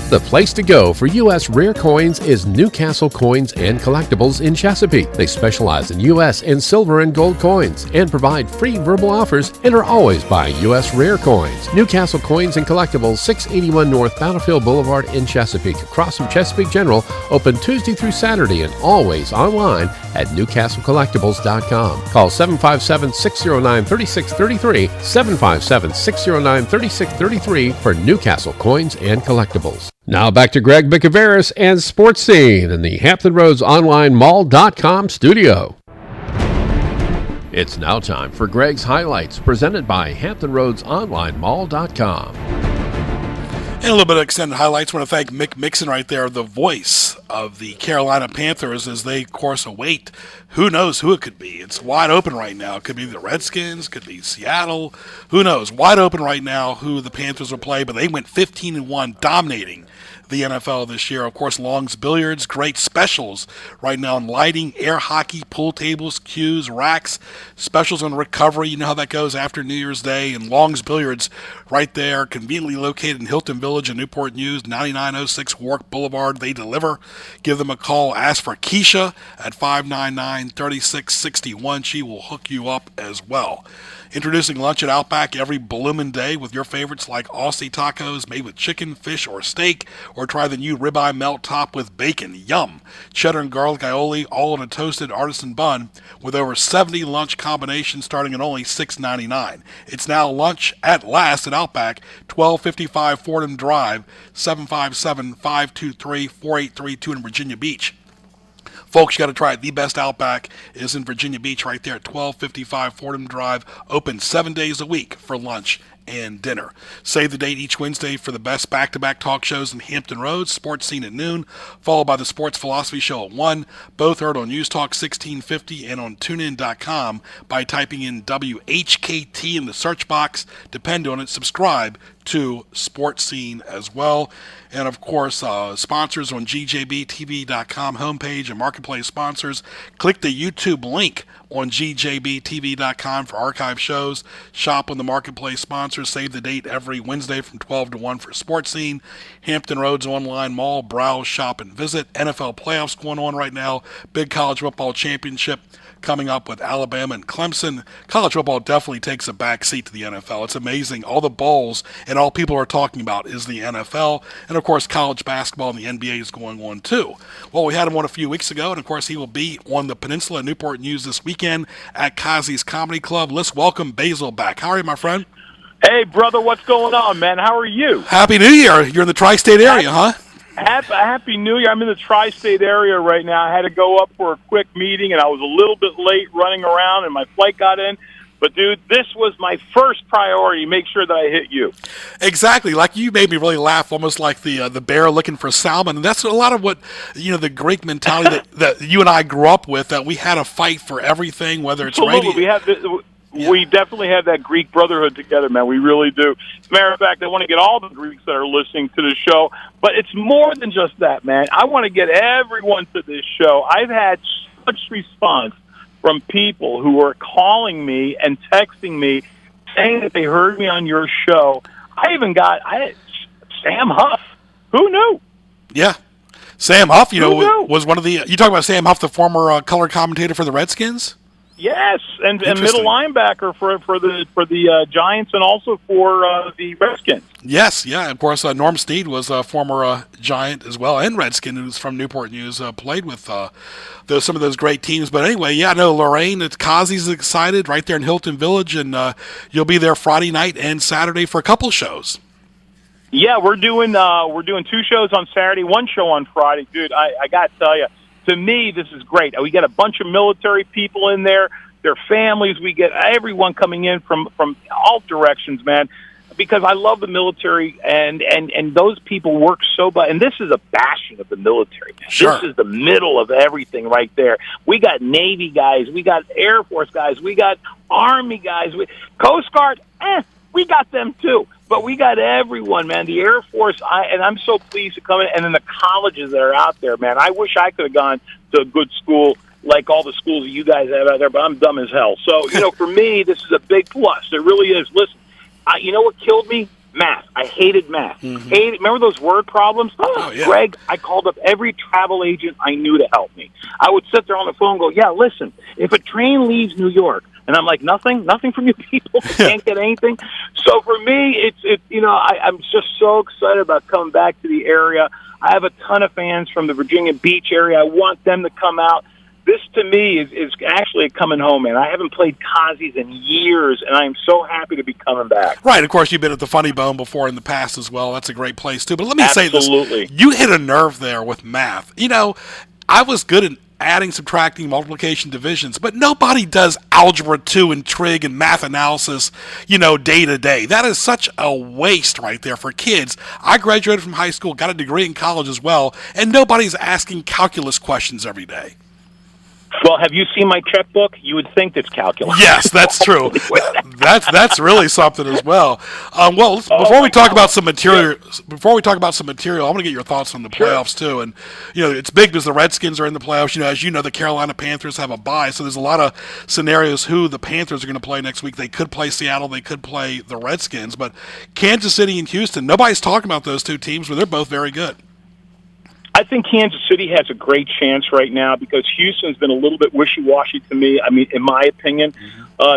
[SPEAKER 6] The place to go for U.S. rare coins is Newcastle Coins and Collectibles in Chesapeake. They specialize in U.S. and silver and gold coins and provide free verbal offers and are always buying U.S. rare coins. Newcastle Coins and Collectibles, 681 North Battlefield Boulevard in Chesapeake, across from Chesapeake General, open Tuesday through Saturday and always online at newcastlecollectibles.com. Call 757-609-3633, 757-609-3633 for Newcastle Coins and Collectibles. Now back to Greg Bicouvaris and Sports Scene in the Hampton Roads Online Mall.com studio. It's now time for Greg's Highlights, presented by Hampton Roads Online Mall.com.
[SPEAKER 7] And a little bit of extended highlights. I want to thank Mick Mixon right there, the voice of the Carolina Panthers, as they, of course, await who knows who it could be. It's wide open right now. It could be the Redskins, could be Seattle. Who knows? Wide open right now who the Panthers will play, but they went 15-1, dominating the NFL this year. Of course, Long's Billiards, great specials right now on lighting, air hockey, pool tables, cues, racks, specials on recovery. You know how that goes after New Year's Day. And Long's Billiards right there, conveniently located in Hilton Village in Newport News, 9906 Warwick Boulevard. They deliver. Give them a call. Ask for Keisha at 599-3661. She will hook you up as well. Introducing lunch at Outback every bloomin' day with your favorites like Aussie tacos made with chicken, fish, or steak, or try the new ribeye melt top with bacon. Yum! Cheddar and garlic aioli, all on a toasted artisan bun with over 70 lunch combinations starting at only $6.99. It's now lunch at last at Outback, 1255 Fordham Drive, 757-523-4832 in Virginia Beach. Folks, you got to try it. The best Outback is in Virginia Beach right there at 1255 Fordham Drive, open 7 days a week for lunch and dinner. Save the date each Wednesday for the best back-to-back talk shows in Hampton Roads, Sports Scene at noon, followed by the Sports Philosophy Show at 1, both heard on News Talk 1650 and on TuneIn.com by typing in WHKT in the search box. Depend on it. Subscribe to Sports Scene as well. And, of course, sponsors on GJBTV.com homepage and marketplace sponsors. Click the YouTube link on GJBTV.com for archive shows. Shop on the marketplace sponsors. Save the date every Wednesday from 12 to 1 for Sports Scene. Hampton Roads Online Mall. Browse, shop, and visit. NFL playoffs going on right now. Big college football championship coming up with Alabama and Clemson. College football definitely takes a back seat to the NFL. It's amazing. All the bowls and all people are talking about is the NFL. And, of course, college basketball and the NBA is going on, too. Well, we had him on a few weeks ago, and, of course, he will be on the Peninsula in Newport News this weekend at Kazi's Comedy Club. Let's welcome Basile back. How are you, my friend?
[SPEAKER 15] Hey, brother, what's going on, man? How are you?
[SPEAKER 7] Happy New Year. You're in the tri-state area, huh?
[SPEAKER 15] Happy New Year. I'm in the tri-state area right now. I had to go up for a quick meeting, and I was a little bit late running around, and my flight got in. But, dude, this was my first priority, make sure that I hit you.
[SPEAKER 7] Exactly. Like, you made me really laugh, almost like the bear looking for salmon. And that's a lot of what, you know, the Greek mentality that you and I grew up with, that we had to fight for everything, whether it's radio.
[SPEAKER 15] We definitely have that Greek brotherhood together, man. We really do. As a matter of fact, I want to get all the Greeks that are listening to the show. But it's more than just that, man. I want to get everyone to this show. I've had such response from people who are calling me and texting me saying that they heard me on your show. I even got Sam Huff. Who knew?
[SPEAKER 7] Yeah. Sam Huff, you know, was one of the... You talk about Sam Huff, the former color commentator for the Redskins?
[SPEAKER 15] Yes, and middle linebacker for the Giants and also for the Redskins.
[SPEAKER 7] Yes, yeah. Of course, Norm Snead was a former Giant as well, and Redskin, who's from Newport News, played with some of those great teams. But anyway, yeah, no, Lorraine at Kazi's excited right there in Hilton Village, and you'll be there Friday night and Saturday for a couple shows.
[SPEAKER 15] Yeah, we're doing 2 shows on Saturday, 1 show on Friday. Dude, I got to tell you, to me, this is great. We get a bunch of military people in there, their families. We get everyone coming in from all directions, man. because I love the military, and those people work so bad. And this is a bastion of the military, man.
[SPEAKER 7] Sure.
[SPEAKER 15] This is the middle of everything right there. We got Navy guys, we got Air Force guys, we got Army guys, Coast Guard, we got them too. But we got everyone, man. The Air Force, and I'm so pleased to come in. And then the colleges that are out there, man. I wish I could have gone to a good school like all the schools that you guys have out there, but I'm dumb as hell. So, for me, this is a big plus. It really is. Listen, you know what killed me? Math. I hated math. Remember those word problems?
[SPEAKER 7] Oh, yeah.
[SPEAKER 15] Greg, I called up every travel agent I knew to help me. I would sit there on the phone and go, yeah, listen, if a train leaves New York, and I'm like, nothing from you people. Can't get anything. So for me, I'm just so excited about coming back to the area. I have a ton of fans from the Virginia Beach area. I want them to come out. This, to me, is actually coming home, man. I haven't played Kazi's in years, and I'm so happy to be coming back.
[SPEAKER 7] Right. Of course, you've been at the Funny Bone before in the past as well. That's a great place, too. But let me say this.
[SPEAKER 15] Absolutely.
[SPEAKER 7] You hit a nerve there with math. I was good at adding, subtracting, multiplication, divisions, but nobody does algebra 2 and trig and math analysis, day to day. That is such a waste right there for kids. I graduated from high school, got a degree in college as well, and nobody's asking calculus questions every day.
[SPEAKER 15] Well, have you seen my checkbook? You would think it's calculus.
[SPEAKER 7] Yes, that's true. That's really something as well. Before we talk about some material, I want to get your thoughts on the playoffs too. And it's big because the Redskins are in the playoffs. As you know, the Carolina Panthers have a bye, so there's a lot of scenarios who the Panthers are going to play next week. They could play Seattle, they could play the Redskins, but Kansas City and Houston, nobody's talking about those two teams, but they're both very good.
[SPEAKER 15] I think Kansas City has a great chance right now because Houston's been a little bit wishy-washy to me. I mean, in my opinion,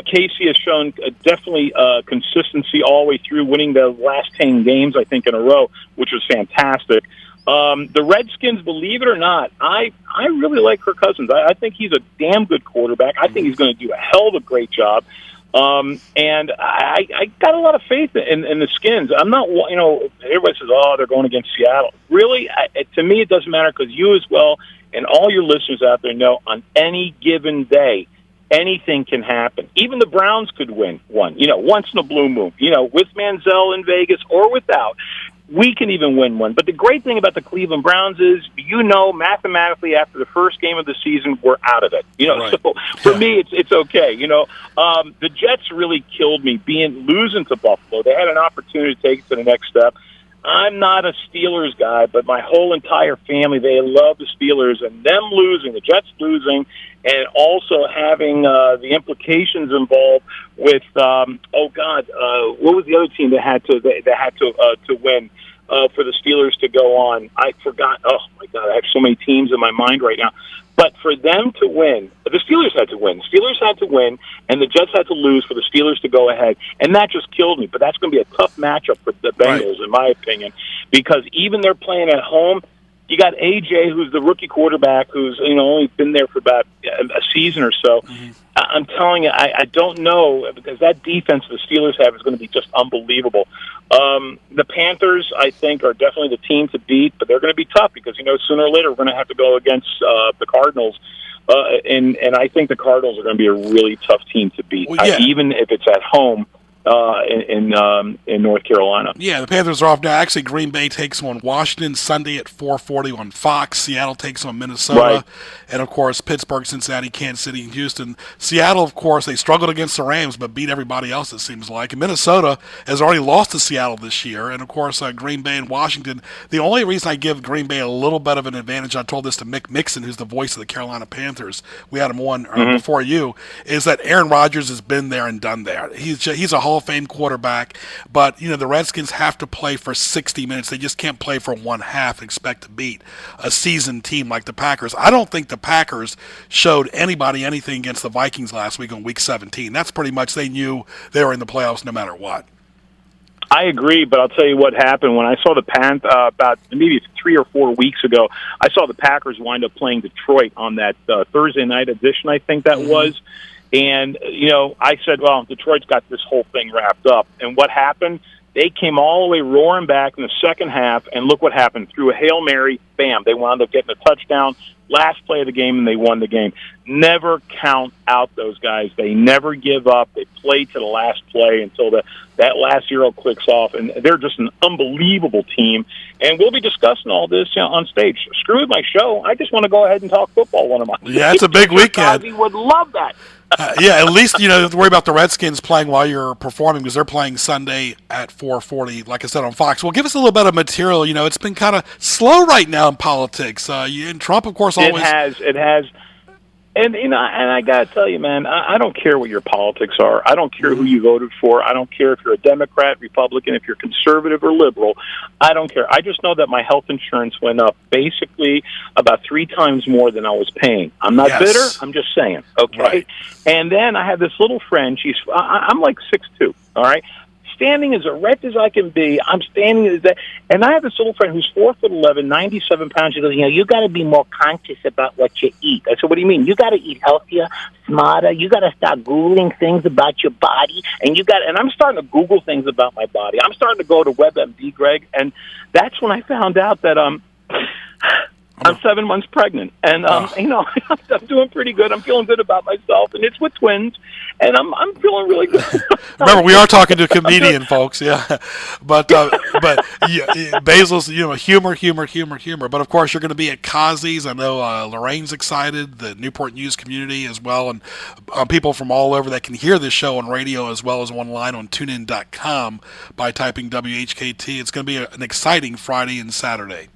[SPEAKER 15] Casey has shown definitely consistency all the way through, winning the last 10 games, I think, in a row, which was fantastic. The Redskins, believe it or not, I really like Kirk Cousins. I think he's a damn good quarterback. I think he's going to do a hell of a great job. And I got a lot of faith in the Skins. I'm not, everybody says, they're going against Seattle. Really, to me, it doesn't matter because you as well and all your listeners out there know on any given day, anything can happen. Even the Browns could win one, once in a blue moon, with Manziel in Vegas or without. We can even win one. But the great thing about the Cleveland Browns is, mathematically after the first game of the season, we're out of it.
[SPEAKER 7] Right.
[SPEAKER 15] So for me, it's okay. The Jets really killed me losing to Buffalo. They had an opportunity to take it to the next step. I'm not a Steelers guy, but my whole entire family, they love the Steelers, and them losing, the Jets losing, and also having the implications involved with what was the other team that had to win for the Steelers to go on? I forgot. Oh my God, I have so many teams in my mind right now. But for them to win, the Steelers had to win. The Steelers had to win, and the Jets had to lose for the Steelers to go ahead. And that just killed me. But that's going to be a tough matchup for the Bengals, in my opinion, because even they're playing at home. You got AJ, who's the rookie quarterback, who's only been there for about a season or so. Mm-hmm. I'm telling you, I don't know, because that defense the Steelers have is going to be just unbelievable. The Panthers, I think, are definitely the team to beat, but they're going to be tough because sooner or later we're going to have to go against the Cardinals. And I think the Cardinals are going to be a really tough team to beat, even if it's at home. In North Carolina.
[SPEAKER 7] Yeah, the Panthers are off now. Actually, Green Bay takes them on Washington Sunday at 4:40 on Fox. Seattle takes them on Minnesota. Right. And, of course, Pittsburgh, Cincinnati, Kansas City, and Houston. Seattle, of course, they struggled against the Rams but beat everybody else, it seems like. And Minnesota has already lost to Seattle this year. And, of course, Green Bay and Washington. The only reason I give Green Bay a little bit of an advantage, I told this to Mick Mixon, who's the voice of the Carolina Panthers. We had him on before you, is that Aaron Rodgers has been there and done there. He's a Hall of Fame quarterback, but the Redskins have to play for 60 minutes. They just can't play for one half and expect to beat a seasoned team like the Packers. I don't think the Packers showed anybody anything against the Vikings last week on week 17. That's pretty much, they knew they were in the playoffs no matter what.
[SPEAKER 15] I agree, but I'll tell you what happened. When I saw the about maybe 3 or 4 weeks ago, I saw the Packers wind up playing Detroit on that Thursday night edition, I think that was. And, I said, well, Detroit's got this whole thing wrapped up. And what happened? They came all the way roaring back in the second half, and look what happened. Through a Hail Mary, bam, they wound up getting a touchdown. last play of the game and they won the game. Never count out those guys. They never give up. They play to the last play until that last zero clicks off, and they're just an unbelievable team. And we'll be discussing all this on stage. Screw my show. I just want to go ahead and talk football one of my.
[SPEAKER 7] Yeah, it's a big weekend.
[SPEAKER 15] We would love that.
[SPEAKER 7] Yeah, at least you don't have to worry about the Redskins playing while you're performing because they're playing Sunday at 4:40, like I said, on Fox. Well, give us a little bit of material. It's been kind of slow right now in politics. And Trump, of course, always...
[SPEAKER 15] It has. And I got to tell you, man, I don't care what your politics are. I don't care who you voted for. I don't care if you're a Democrat, Republican, if you're conservative or liberal. I don't care. I just know that my health insurance went up basically about 3 times more than I was paying. I'm not bitter. I'm just saying. Okay.
[SPEAKER 7] Right.
[SPEAKER 15] And then I have this little friend. I'm like 6'2", all right? Standing as erect as I can be. I'm standing as that, and I have this little friend who's 4'11", 97 pounds. She goes, you got to be more conscious about what you eat. I said, what do you mean? You got to eat healthier, smarter. You got to start Googling things about your body, and I'm starting to Google things about my body. I'm starting to go to WebMD, Greg, and that's when I found out that I'm 7 months pregnant, and I'm doing pretty good. I'm feeling good about myself, and it's with twins, and I'm feeling really good.
[SPEAKER 7] Remember, we are talking to a comedian, folks. Yeah, but yeah, Basile's humor. But of course, you're going to be at Kazi's. I know Lorraine's excited. The Newport News community as well, and people from all over that can hear this show on radio as well as online on TuneIn.com by typing WHKT. It's going to be an exciting Friday and Saturday.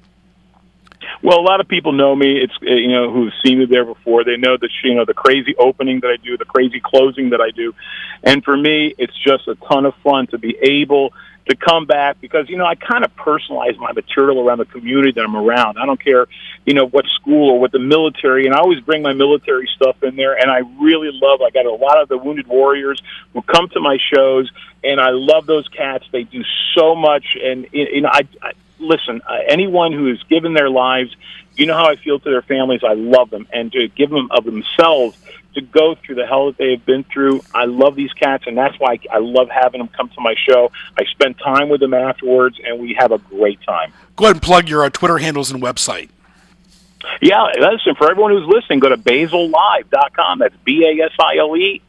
[SPEAKER 15] Well, a lot of people know me. It's who've seen me there before. They know that the crazy opening that I do, the crazy closing that I do, and for me, it's just a ton of fun to be able to come back because I kind of personalize my material around the community that I'm around. I don't care what school or what the military, and I always bring my military stuff in there. And I really love. I got a lot of the wounded warriors who come to my shows, and I love those cats. They do so much, and listen, anyone who has given their lives, how I feel to their families. I love them, and to give them of themselves to go through the hell that they have been through. I love these cats, and that's why I love having them come to my show. I spend time with them afterwards, and we have a great time.
[SPEAKER 7] Go ahead and plug your Twitter handles and website.
[SPEAKER 15] Yeah, listen, for everyone who's listening, go to BasileLive.com. That's BASILELIVE,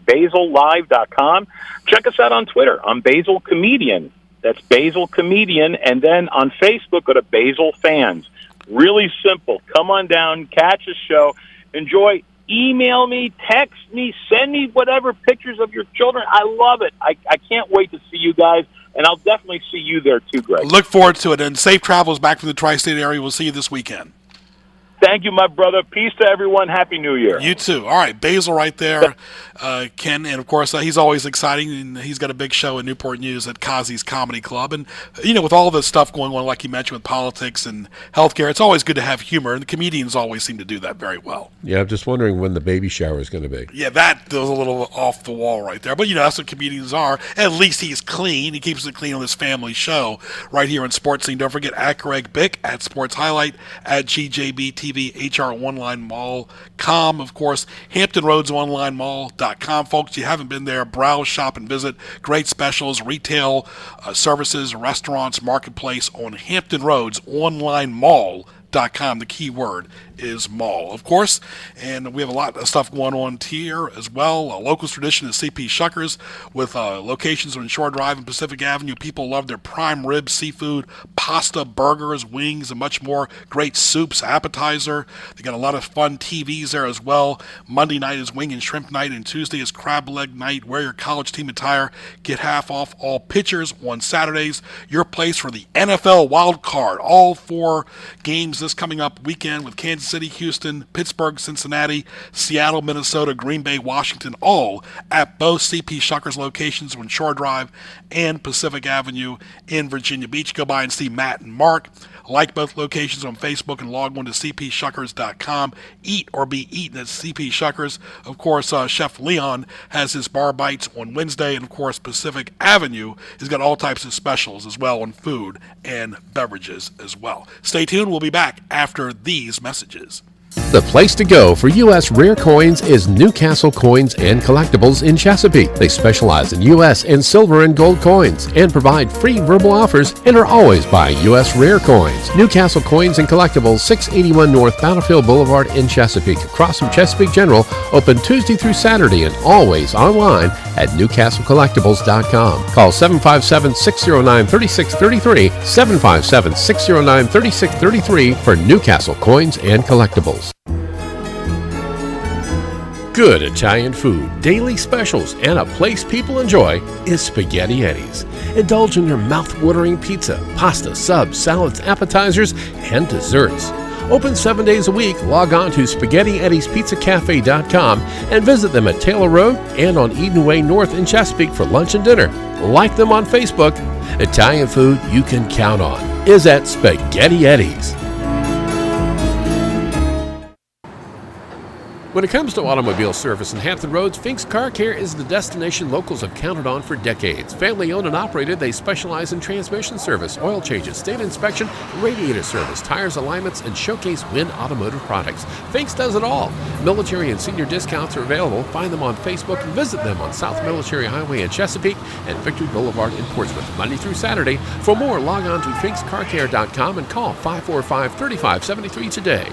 [SPEAKER 15] BasileLive.com. Check us out on Twitter. I'm Basile Comedian. That's Basile Comedian. And then on Facebook, go to Basile Fans. Really simple. Come on down, catch a show, enjoy. Email me, text me, send me whatever pictures of your children. I love it. I can't wait to see you guys, and I'll definitely see you there too, Greg.
[SPEAKER 7] Look forward to it, and safe travels back from the tri-state area. We'll see you this weekend.
[SPEAKER 15] Thank you, my brother. Peace to everyone. Happy New Year.
[SPEAKER 7] You too. All right, Basile right there, Ken, and of course he's always exciting, and he's got a big show in Newport News at Kazi's Comedy Club, and with all this stuff going on, like you mentioned with politics and healthcare, it's always good to have humor, and the comedians always seem to do that very well.
[SPEAKER 6] Yeah, I'm just wondering when the baby shower is going to be.
[SPEAKER 7] Yeah, that was a little off the wall right there, but that's what comedians are. At least he's clean. He keeps it clean on this family show right here on Sports Scene. Don't forget at Greg Bick, at Sports Highlight, at GJBTV, HROnlineMall.com, of course, HamptonRoadsOnlineMall.com. Folks, you haven't been there, browse, shop, and visit. Great specials, retail services, restaurants, marketplace on HamptonRoadsOnlineMall.com. The key word is mall, of course, and we have a lot of stuff going on here as well. A local tradition is CP Shuckers with locations on Shore Drive and Pacific Avenue. People love their prime rib, seafood, pasta, burgers, wings, and much more. Great soups, appetizer. They got a lot of fun TVs there as well. Monday night is wing and shrimp night, and Tuesday is crab leg night. Wear your college team attire. Get half off all pitchers on Saturdays. Your place for the NFL wild card. All 4 games this coming up weekend with Kansas City, Houston, Pittsburgh, Cincinnati, Seattle, Minnesota, Green Bay, Washington, all at both CP Shuckers locations on Shore Drive and Pacific Avenue in Virginia Beach. Go by and see Matt and Mark. Like both locations on Facebook and log on to cpshuckers.com. Eat or be eaten at CP Shuckers. Of course, Chef Leon has his bar bites on Wednesday, and of course, Pacific Avenue has got all types of specials as well on food and beverages as well. Stay tuned. We'll be back after these messages.
[SPEAKER 6] The place to go for U.S. rare coins is Newcastle Coins and Collectibles in Chesapeake. They specialize in U.S. and silver and gold coins and provide free verbal offers and are always buying U.S. rare coins. Newcastle Coins and Collectibles, 681 North Battlefield Boulevard in Chesapeake, across from Chesapeake General, open Tuesday through Saturday and always online at newcastlecollectibles.com. Call 757-609-3633, 757-609-3633 for Newcastle Coins and Collectibles. Good Italian food, daily specials, and a place people enjoy is Spaghetti Eddie's. Indulge in your mouth-watering pizza, pasta, subs, salads, appetizers, and desserts. Open 7 days a week. Log on to SpaghettiEddiesPizzaCafe.com and visit them at Taylor Road and on Eden Way North in Chesapeake for lunch and dinner. Like them on Facebook. Italian food you can count on is at Spaghetti Eddie's. When it comes to automobile service in Hampton Roads, Fink's Car Care is the destination locals have counted on for decades. Family owned and operated, they specialize in transmission service, oil changes, state inspection, radiator service, tires alignments, and showcase Win automotive products. Fink's does it all. Military and senior discounts are available. Find them on Facebook and visit them on South Military Highway in Chesapeake and Victory Boulevard in Portsmouth, Monday through Saturday. For more, log on to finkscarcare.com and call 545-3573 today.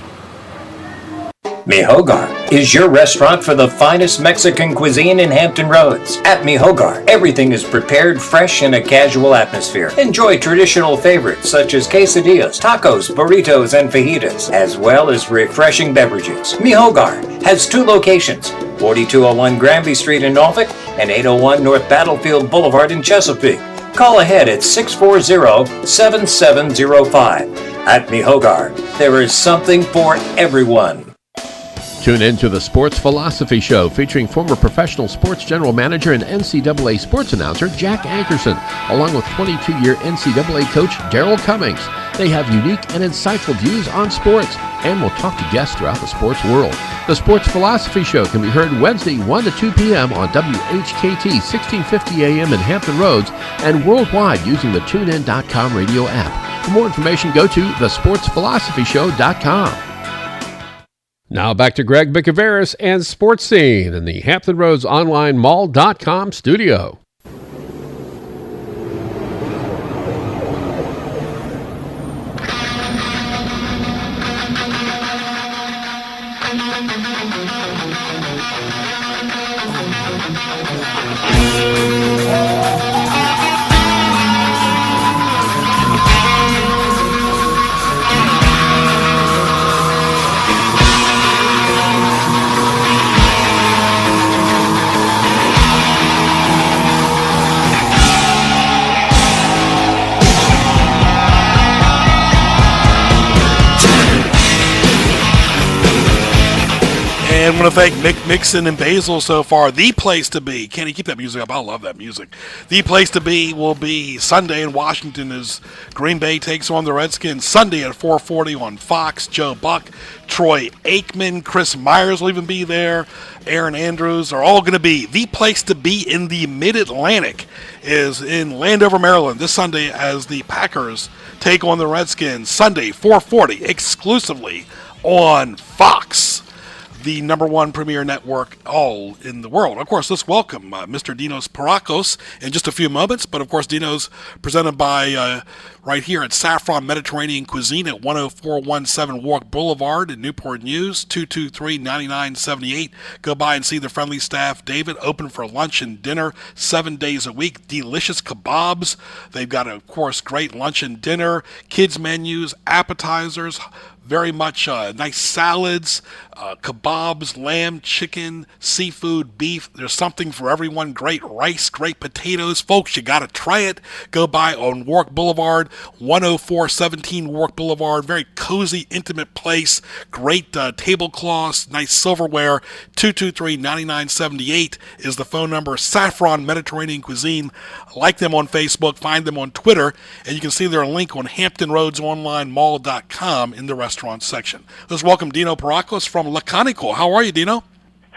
[SPEAKER 9] Mi Hogar is your restaurant for the finest Mexican cuisine in Hampton Roads. At Mi Hogar, everything is prepared fresh in a casual atmosphere. Enjoy traditional favorites such as quesadillas, tacos, burritos, and fajitas, as well as refreshing beverages. Mi Hogar has two locations, 4201 Granby Street in Norfolk and 801 North Battlefield Boulevard in Chesapeake. Call ahead at 640-7705. At Mi Hogar, there is something for everyone.
[SPEAKER 6] Tune in to the Sports Philosophy Show featuring former professional sports general manager and NCAA sports announcer Jack Ankerson, along with 22-year NCAA coach Darryl Cummings. They have unique and insightful views on sports and will talk to guests throughout the sports world. The Sports Philosophy Show can be heard Wednesday 1 to 2 p.m. on WHKT 1650 AM in Hampton Roads and worldwide using the TuneIn.com radio app. For more information, go to thesportsphilosophishow.com. Now back to Greg Bicouvaris and Sports Scene in the Hampton Roads Online Mall.com studio.
[SPEAKER 7] And I want to thank Mick Mixon and Basile so far. The place to be. Can you keep that music up? I love that music. The place to be will be Sunday in Washington as Green Bay takes on the Redskins. Sunday at 4:40 on Fox. Joe Buck, Troy Aikman, Chris Myers will even be there. Aaron Andrews are all going to be. The place to be in the Mid-Atlantic is in Landover, Maryland this Sunday as the Packers take on the Redskins. Sunday, 4:40, exclusively on Fox, the number one premier network all in the world. Of course, let's welcome Mr. Dinos Pierrakos in just a few moments. But, of course, Dinos presented by right here at Saffron Mediterranean Cuisine at 10417 Warwick Boulevard in Newport News, 223-9978. Go by and see the friendly staff. David, open for lunch and dinner 7 days a week. Delicious kebabs. They've got, of course, great lunch and dinner, kids menus, appetizers, very much nice salads, kebabs, lamb, chicken, seafood, beef. There's something for everyone. Great rice, great potatoes. Folks, you got to try it. Go by on Warwick Boulevard, 10417 Warwick Boulevard. Very cozy, intimate place. Great tablecloths, nice silverware. 223-9978 is the phone number. Saffron Mediterranean Cuisine. Like them on Facebook. Find them on Twitter. And you can see their link on HamptonRoadsOnlineMall.com in the restaurant section. Let's welcome Dino Pierrakos from Laconico. How are you, Dino?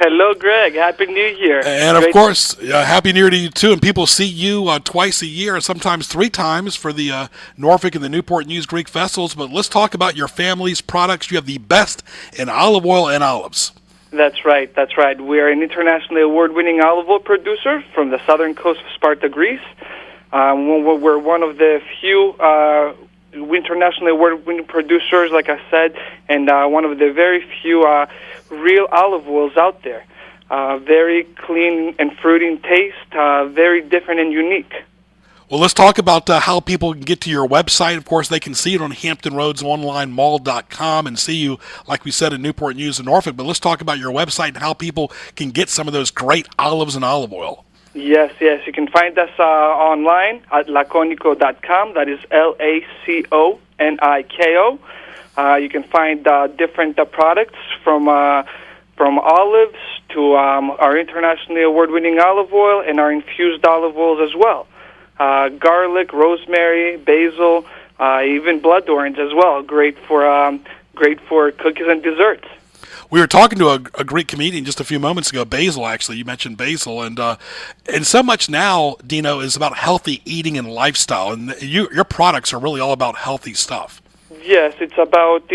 [SPEAKER 16] Hello, Greg. Happy New Year.
[SPEAKER 7] And, of course, Happy New Year to you, too. And people see you twice a year, and sometimes 3 times for the Norfolk and the Newport News Greek Festivals. But let's talk about your family's products. You have the best in olive oil and olives.
[SPEAKER 16] That's right. That's right. We are an internationally award-winning olive oil producer from the southern coast of Sparta, Greece. We're one of the few internationally award-winning producers, like I said, and one of the very few real olive oils out there. Very clean and fruity in taste, very different and unique.
[SPEAKER 7] Well, let's talk about how people can get to your website. Of course, they can see it on HamptonRoadsOnlineMall.com and see you, like we said, in Newport News and Norfolk. But let's talk about your website and how people can get some of those great olives and olive oil.
[SPEAKER 16] Yes. You can find us online at laconico.com. That is LACONIKO. You can find different products from olives to our internationally award-winning olive oil and our infused olive oils as well. Garlic, rosemary, basil, even blood orange as well. Great for cookies and desserts.
[SPEAKER 7] We were talking to a Greek comedian just a few moments ago, Basile, actually. You mentioned Basile. And so much now, Dino, is about healthy eating and lifestyle. And your products are really all about healthy stuff.
[SPEAKER 16] Yes, it's about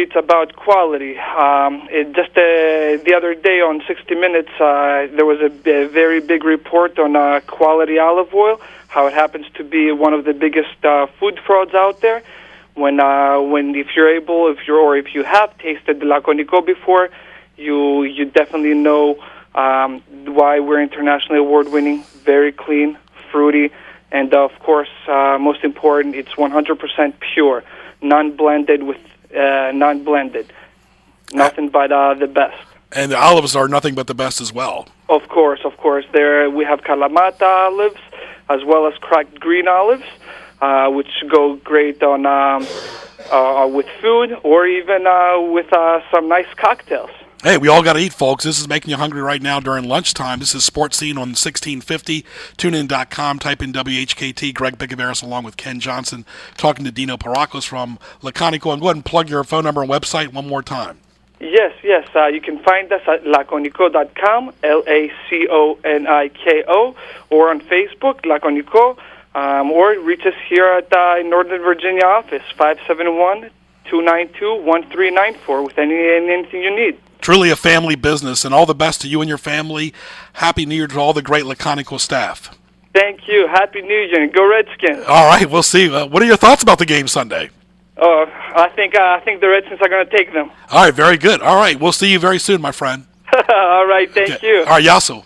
[SPEAKER 16] quality. Just the other day on 60 Minutes, there was a very big report on quality olive oil, how it happens to be one of the biggest food frauds out there. When if you have tasted the Laconico before, you definitely know why we're internationally award-winning, very clean, fruity, and of course, most important, it's 100% pure, non-blended nothing but the best.
[SPEAKER 7] And the olives are nothing but the best as well.
[SPEAKER 16] Of course. There we have Kalamata olives as well as cracked green olives, which go great on with food or even with some nice cocktails.
[SPEAKER 7] Hey, we all got to eat, folks. This is making you hungry right now during lunchtime. This is Sports Scene on 1650. TuneIn.com. Type in WHKT. Greg Bicouvaris along with Ken Johnson talking to Dino Pierrakos from Laconico. And go ahead and plug your phone number and website one more time.
[SPEAKER 16] Yes. You can find us at laconico.com, LACONIKO, or on Facebook, Laconico, or reach us here at Northern Virginia office, 571-292-1394 with anything you need.
[SPEAKER 7] Truly a family business, and all the best to you and your family. Happy New Year to all the great Laconico staff.
[SPEAKER 16] Thank you. Happy New Year, and go Redskins.
[SPEAKER 7] All right, we'll see. What are your thoughts about the game Sunday?
[SPEAKER 16] I think the Redskins are going to take them.
[SPEAKER 7] All right, very good. All right, we'll see you very soon, my friend.
[SPEAKER 16] All right, thank you.
[SPEAKER 7] All right, Yasu.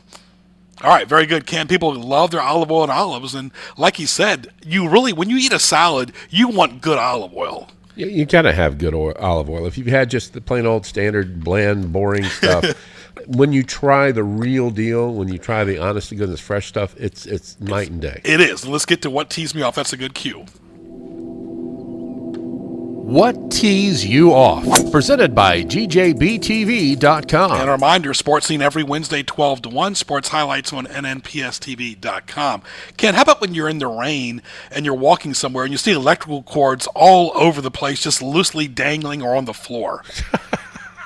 [SPEAKER 7] All right, very good, Ken. People love their olive oil and olives, and like he said, when you eat a salad, you want good olive oil.
[SPEAKER 6] You gotta have good olive oil. If you've had just the plain old standard, bland, boring stuff, when you try the real deal, when you try the honest to goodness fresh stuff, it's night and day.
[SPEAKER 7] It is. Let's get to what teased me off. That's a good cue.
[SPEAKER 6] What Tees You Off? Presented by GJBTV.com.
[SPEAKER 7] And a reminder, Sports Scene every Wednesday, 12 to 1. Sports highlights on NNPSTV.com. Ken, how about when you're in the rain and you're walking somewhere and you see electrical cords all over the place, just loosely dangling or on the floor?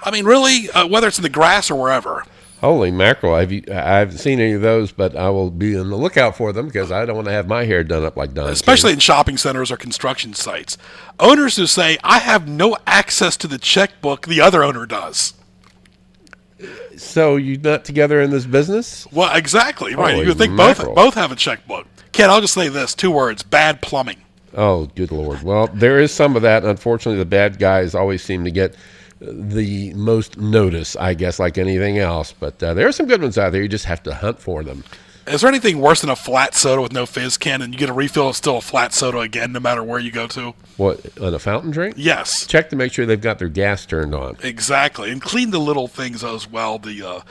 [SPEAKER 7] I mean, really, whether it's in the grass or wherever.
[SPEAKER 6] Holy mackerel. I haven't seen any of those, but I will be on the lookout for them because I don't want to have my hair done up like Don.
[SPEAKER 7] Especially in shopping centers or construction sites. Owners who say, I have no access to the checkbook, the other owner does.
[SPEAKER 6] So you're not together in this business?
[SPEAKER 7] Well, exactly. Right.
[SPEAKER 6] Holy
[SPEAKER 7] You would think
[SPEAKER 6] mackerel.
[SPEAKER 7] both have a checkbook. Ken, I'll just say this, 2 words, bad plumbing.
[SPEAKER 6] Oh, good Lord. Well, there is some of that. Unfortunately, the bad guys always seem to get the most notice, I guess, like anything else. But there are some good ones out there. You just have to hunt for them.
[SPEAKER 7] Is there anything worse than a flat soda with no fizz, Ken, and you get a refill, it's still a flat soda again, no matter where you go to?
[SPEAKER 6] What, on a fountain drink?
[SPEAKER 7] Yes.
[SPEAKER 6] Check to make sure they've got their gas turned on.
[SPEAKER 7] Exactly. And clean the little things as well, the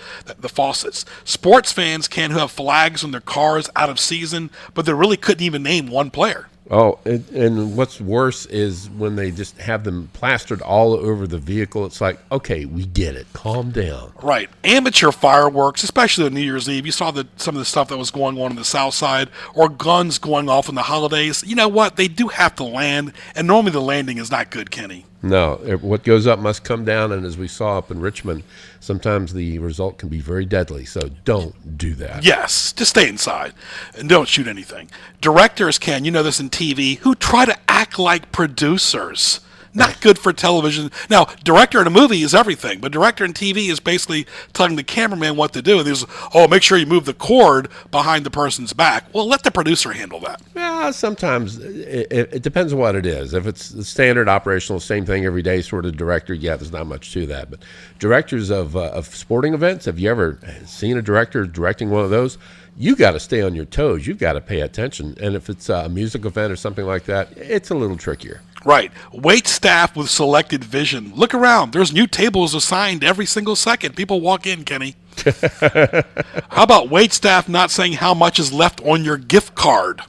[SPEAKER 7] faucets. Sports fans can who have flags on their cars out of season, but they really couldn't even name one player.
[SPEAKER 6] Oh, and what's worse is when they just have them plastered all over the vehicle. It's like, okay, we get it. Calm down.
[SPEAKER 7] Right. Amateur fireworks, especially on New Year's Eve. You saw some of the stuff that was going on the South Side, or guns going off on the holidays. You know what? They do have to land, and normally the landing is not good, Kenny.
[SPEAKER 6] No, what goes up must come down, and as we saw up in Richmond, sometimes the result can be very deadly, so don't do that.
[SPEAKER 7] Yes, just stay inside and don't shoot anything. Directors can, you know this in TV, who try to act like producers. Not good for television. Now, director in a movie is everything, but director in TV is basically telling the cameraman what to do. And there's, make sure you move the cord behind the person's back. Well, let the producer handle that.
[SPEAKER 6] Yeah, sometimes it depends on what it is. If it's the standard operational, same thing every day sort of director, yeah, there's not much to that. But directors of sporting events, have you ever seen a director directing one of those? You got to stay on your toes. You've got to pay attention. And if it's a music event or something like that, it's a little trickier.
[SPEAKER 7] Right. Wait staff with selected vision. Look around. There's new tables assigned every single second. People walk in, Kenny. How about wait staff not saying how much is left on your gift card?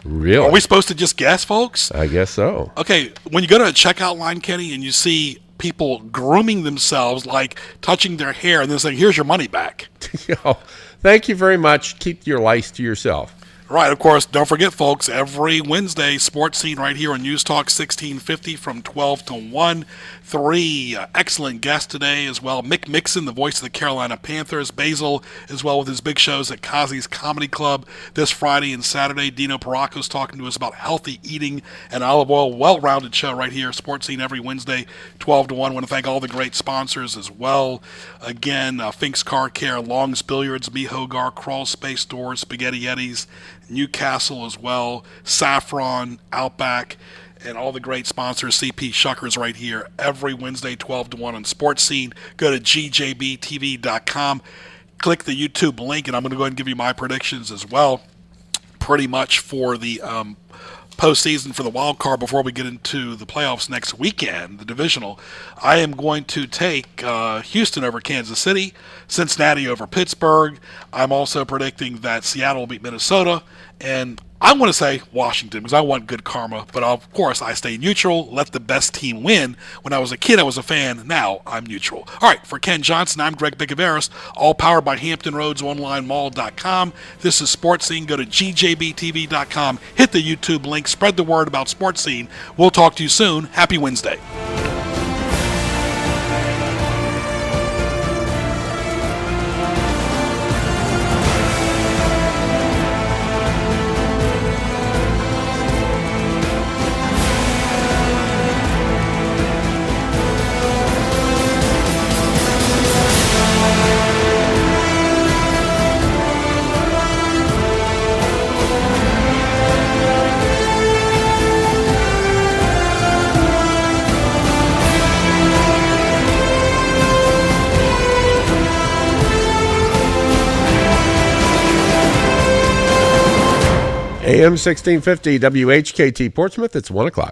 [SPEAKER 6] Really?
[SPEAKER 7] Are we supposed to just guess, folks?
[SPEAKER 6] I guess so.
[SPEAKER 7] Okay, when you go to a checkout line, Kenny, and you see people grooming themselves, like touching their hair, and then saying, here's your money back.
[SPEAKER 6] Thank you very much. Keep your lice to yourself.
[SPEAKER 7] Right, of course, don't forget, folks, every Wednesday, Sports Scene right here on News Talk 1650 from 12 to 1. 3 excellent guests today as well. Mick Mixon, the voice of the Carolina Panthers. Basile, as well, with his big shows at Kazi's Comedy Club this Friday and Saturday. Dino Pierrakos talking to us about healthy eating and olive oil. Well-rounded show right here, Sports Scene every Wednesday, 12 to 1. I want to thank all the great sponsors as well. Again, Fink's Car Care, Long's Billiards, Me Hogar, Crawl Space Doors, Spaghetti Yettis, Newcastle as well, Saffron, Outback, and all the great sponsors. CP Shuckers right here every Wednesday, 12 to 1 on Sports Scene. Go to gjbtv.com, click the YouTube link, and I'm going to go ahead and give you my predictions as well, pretty much for the postseason for the wild card before we get into the playoffs next weekend, the divisional. I am going to take Houston over Kansas City, Cincinnati over Pittsburgh. I'm also predicting that Seattle will beat Minnesota, and I want to say Washington because I want good karma, but of course I stay neutral, let the best team win. When I was a kid, I was a fan. Now I'm neutral. All right, for Ken Johnson, I'm Greg Bicouvaris, all powered by HamptonRoadsOnlineMall.com. This is Sports Scene. Go to gjbtv.com, hit the YouTube link, spread the word about Sports Scene. We'll talk to you soon. Happy Wednesday.
[SPEAKER 6] AM 1650 WHKT Portsmouth, it's 1 o'clock.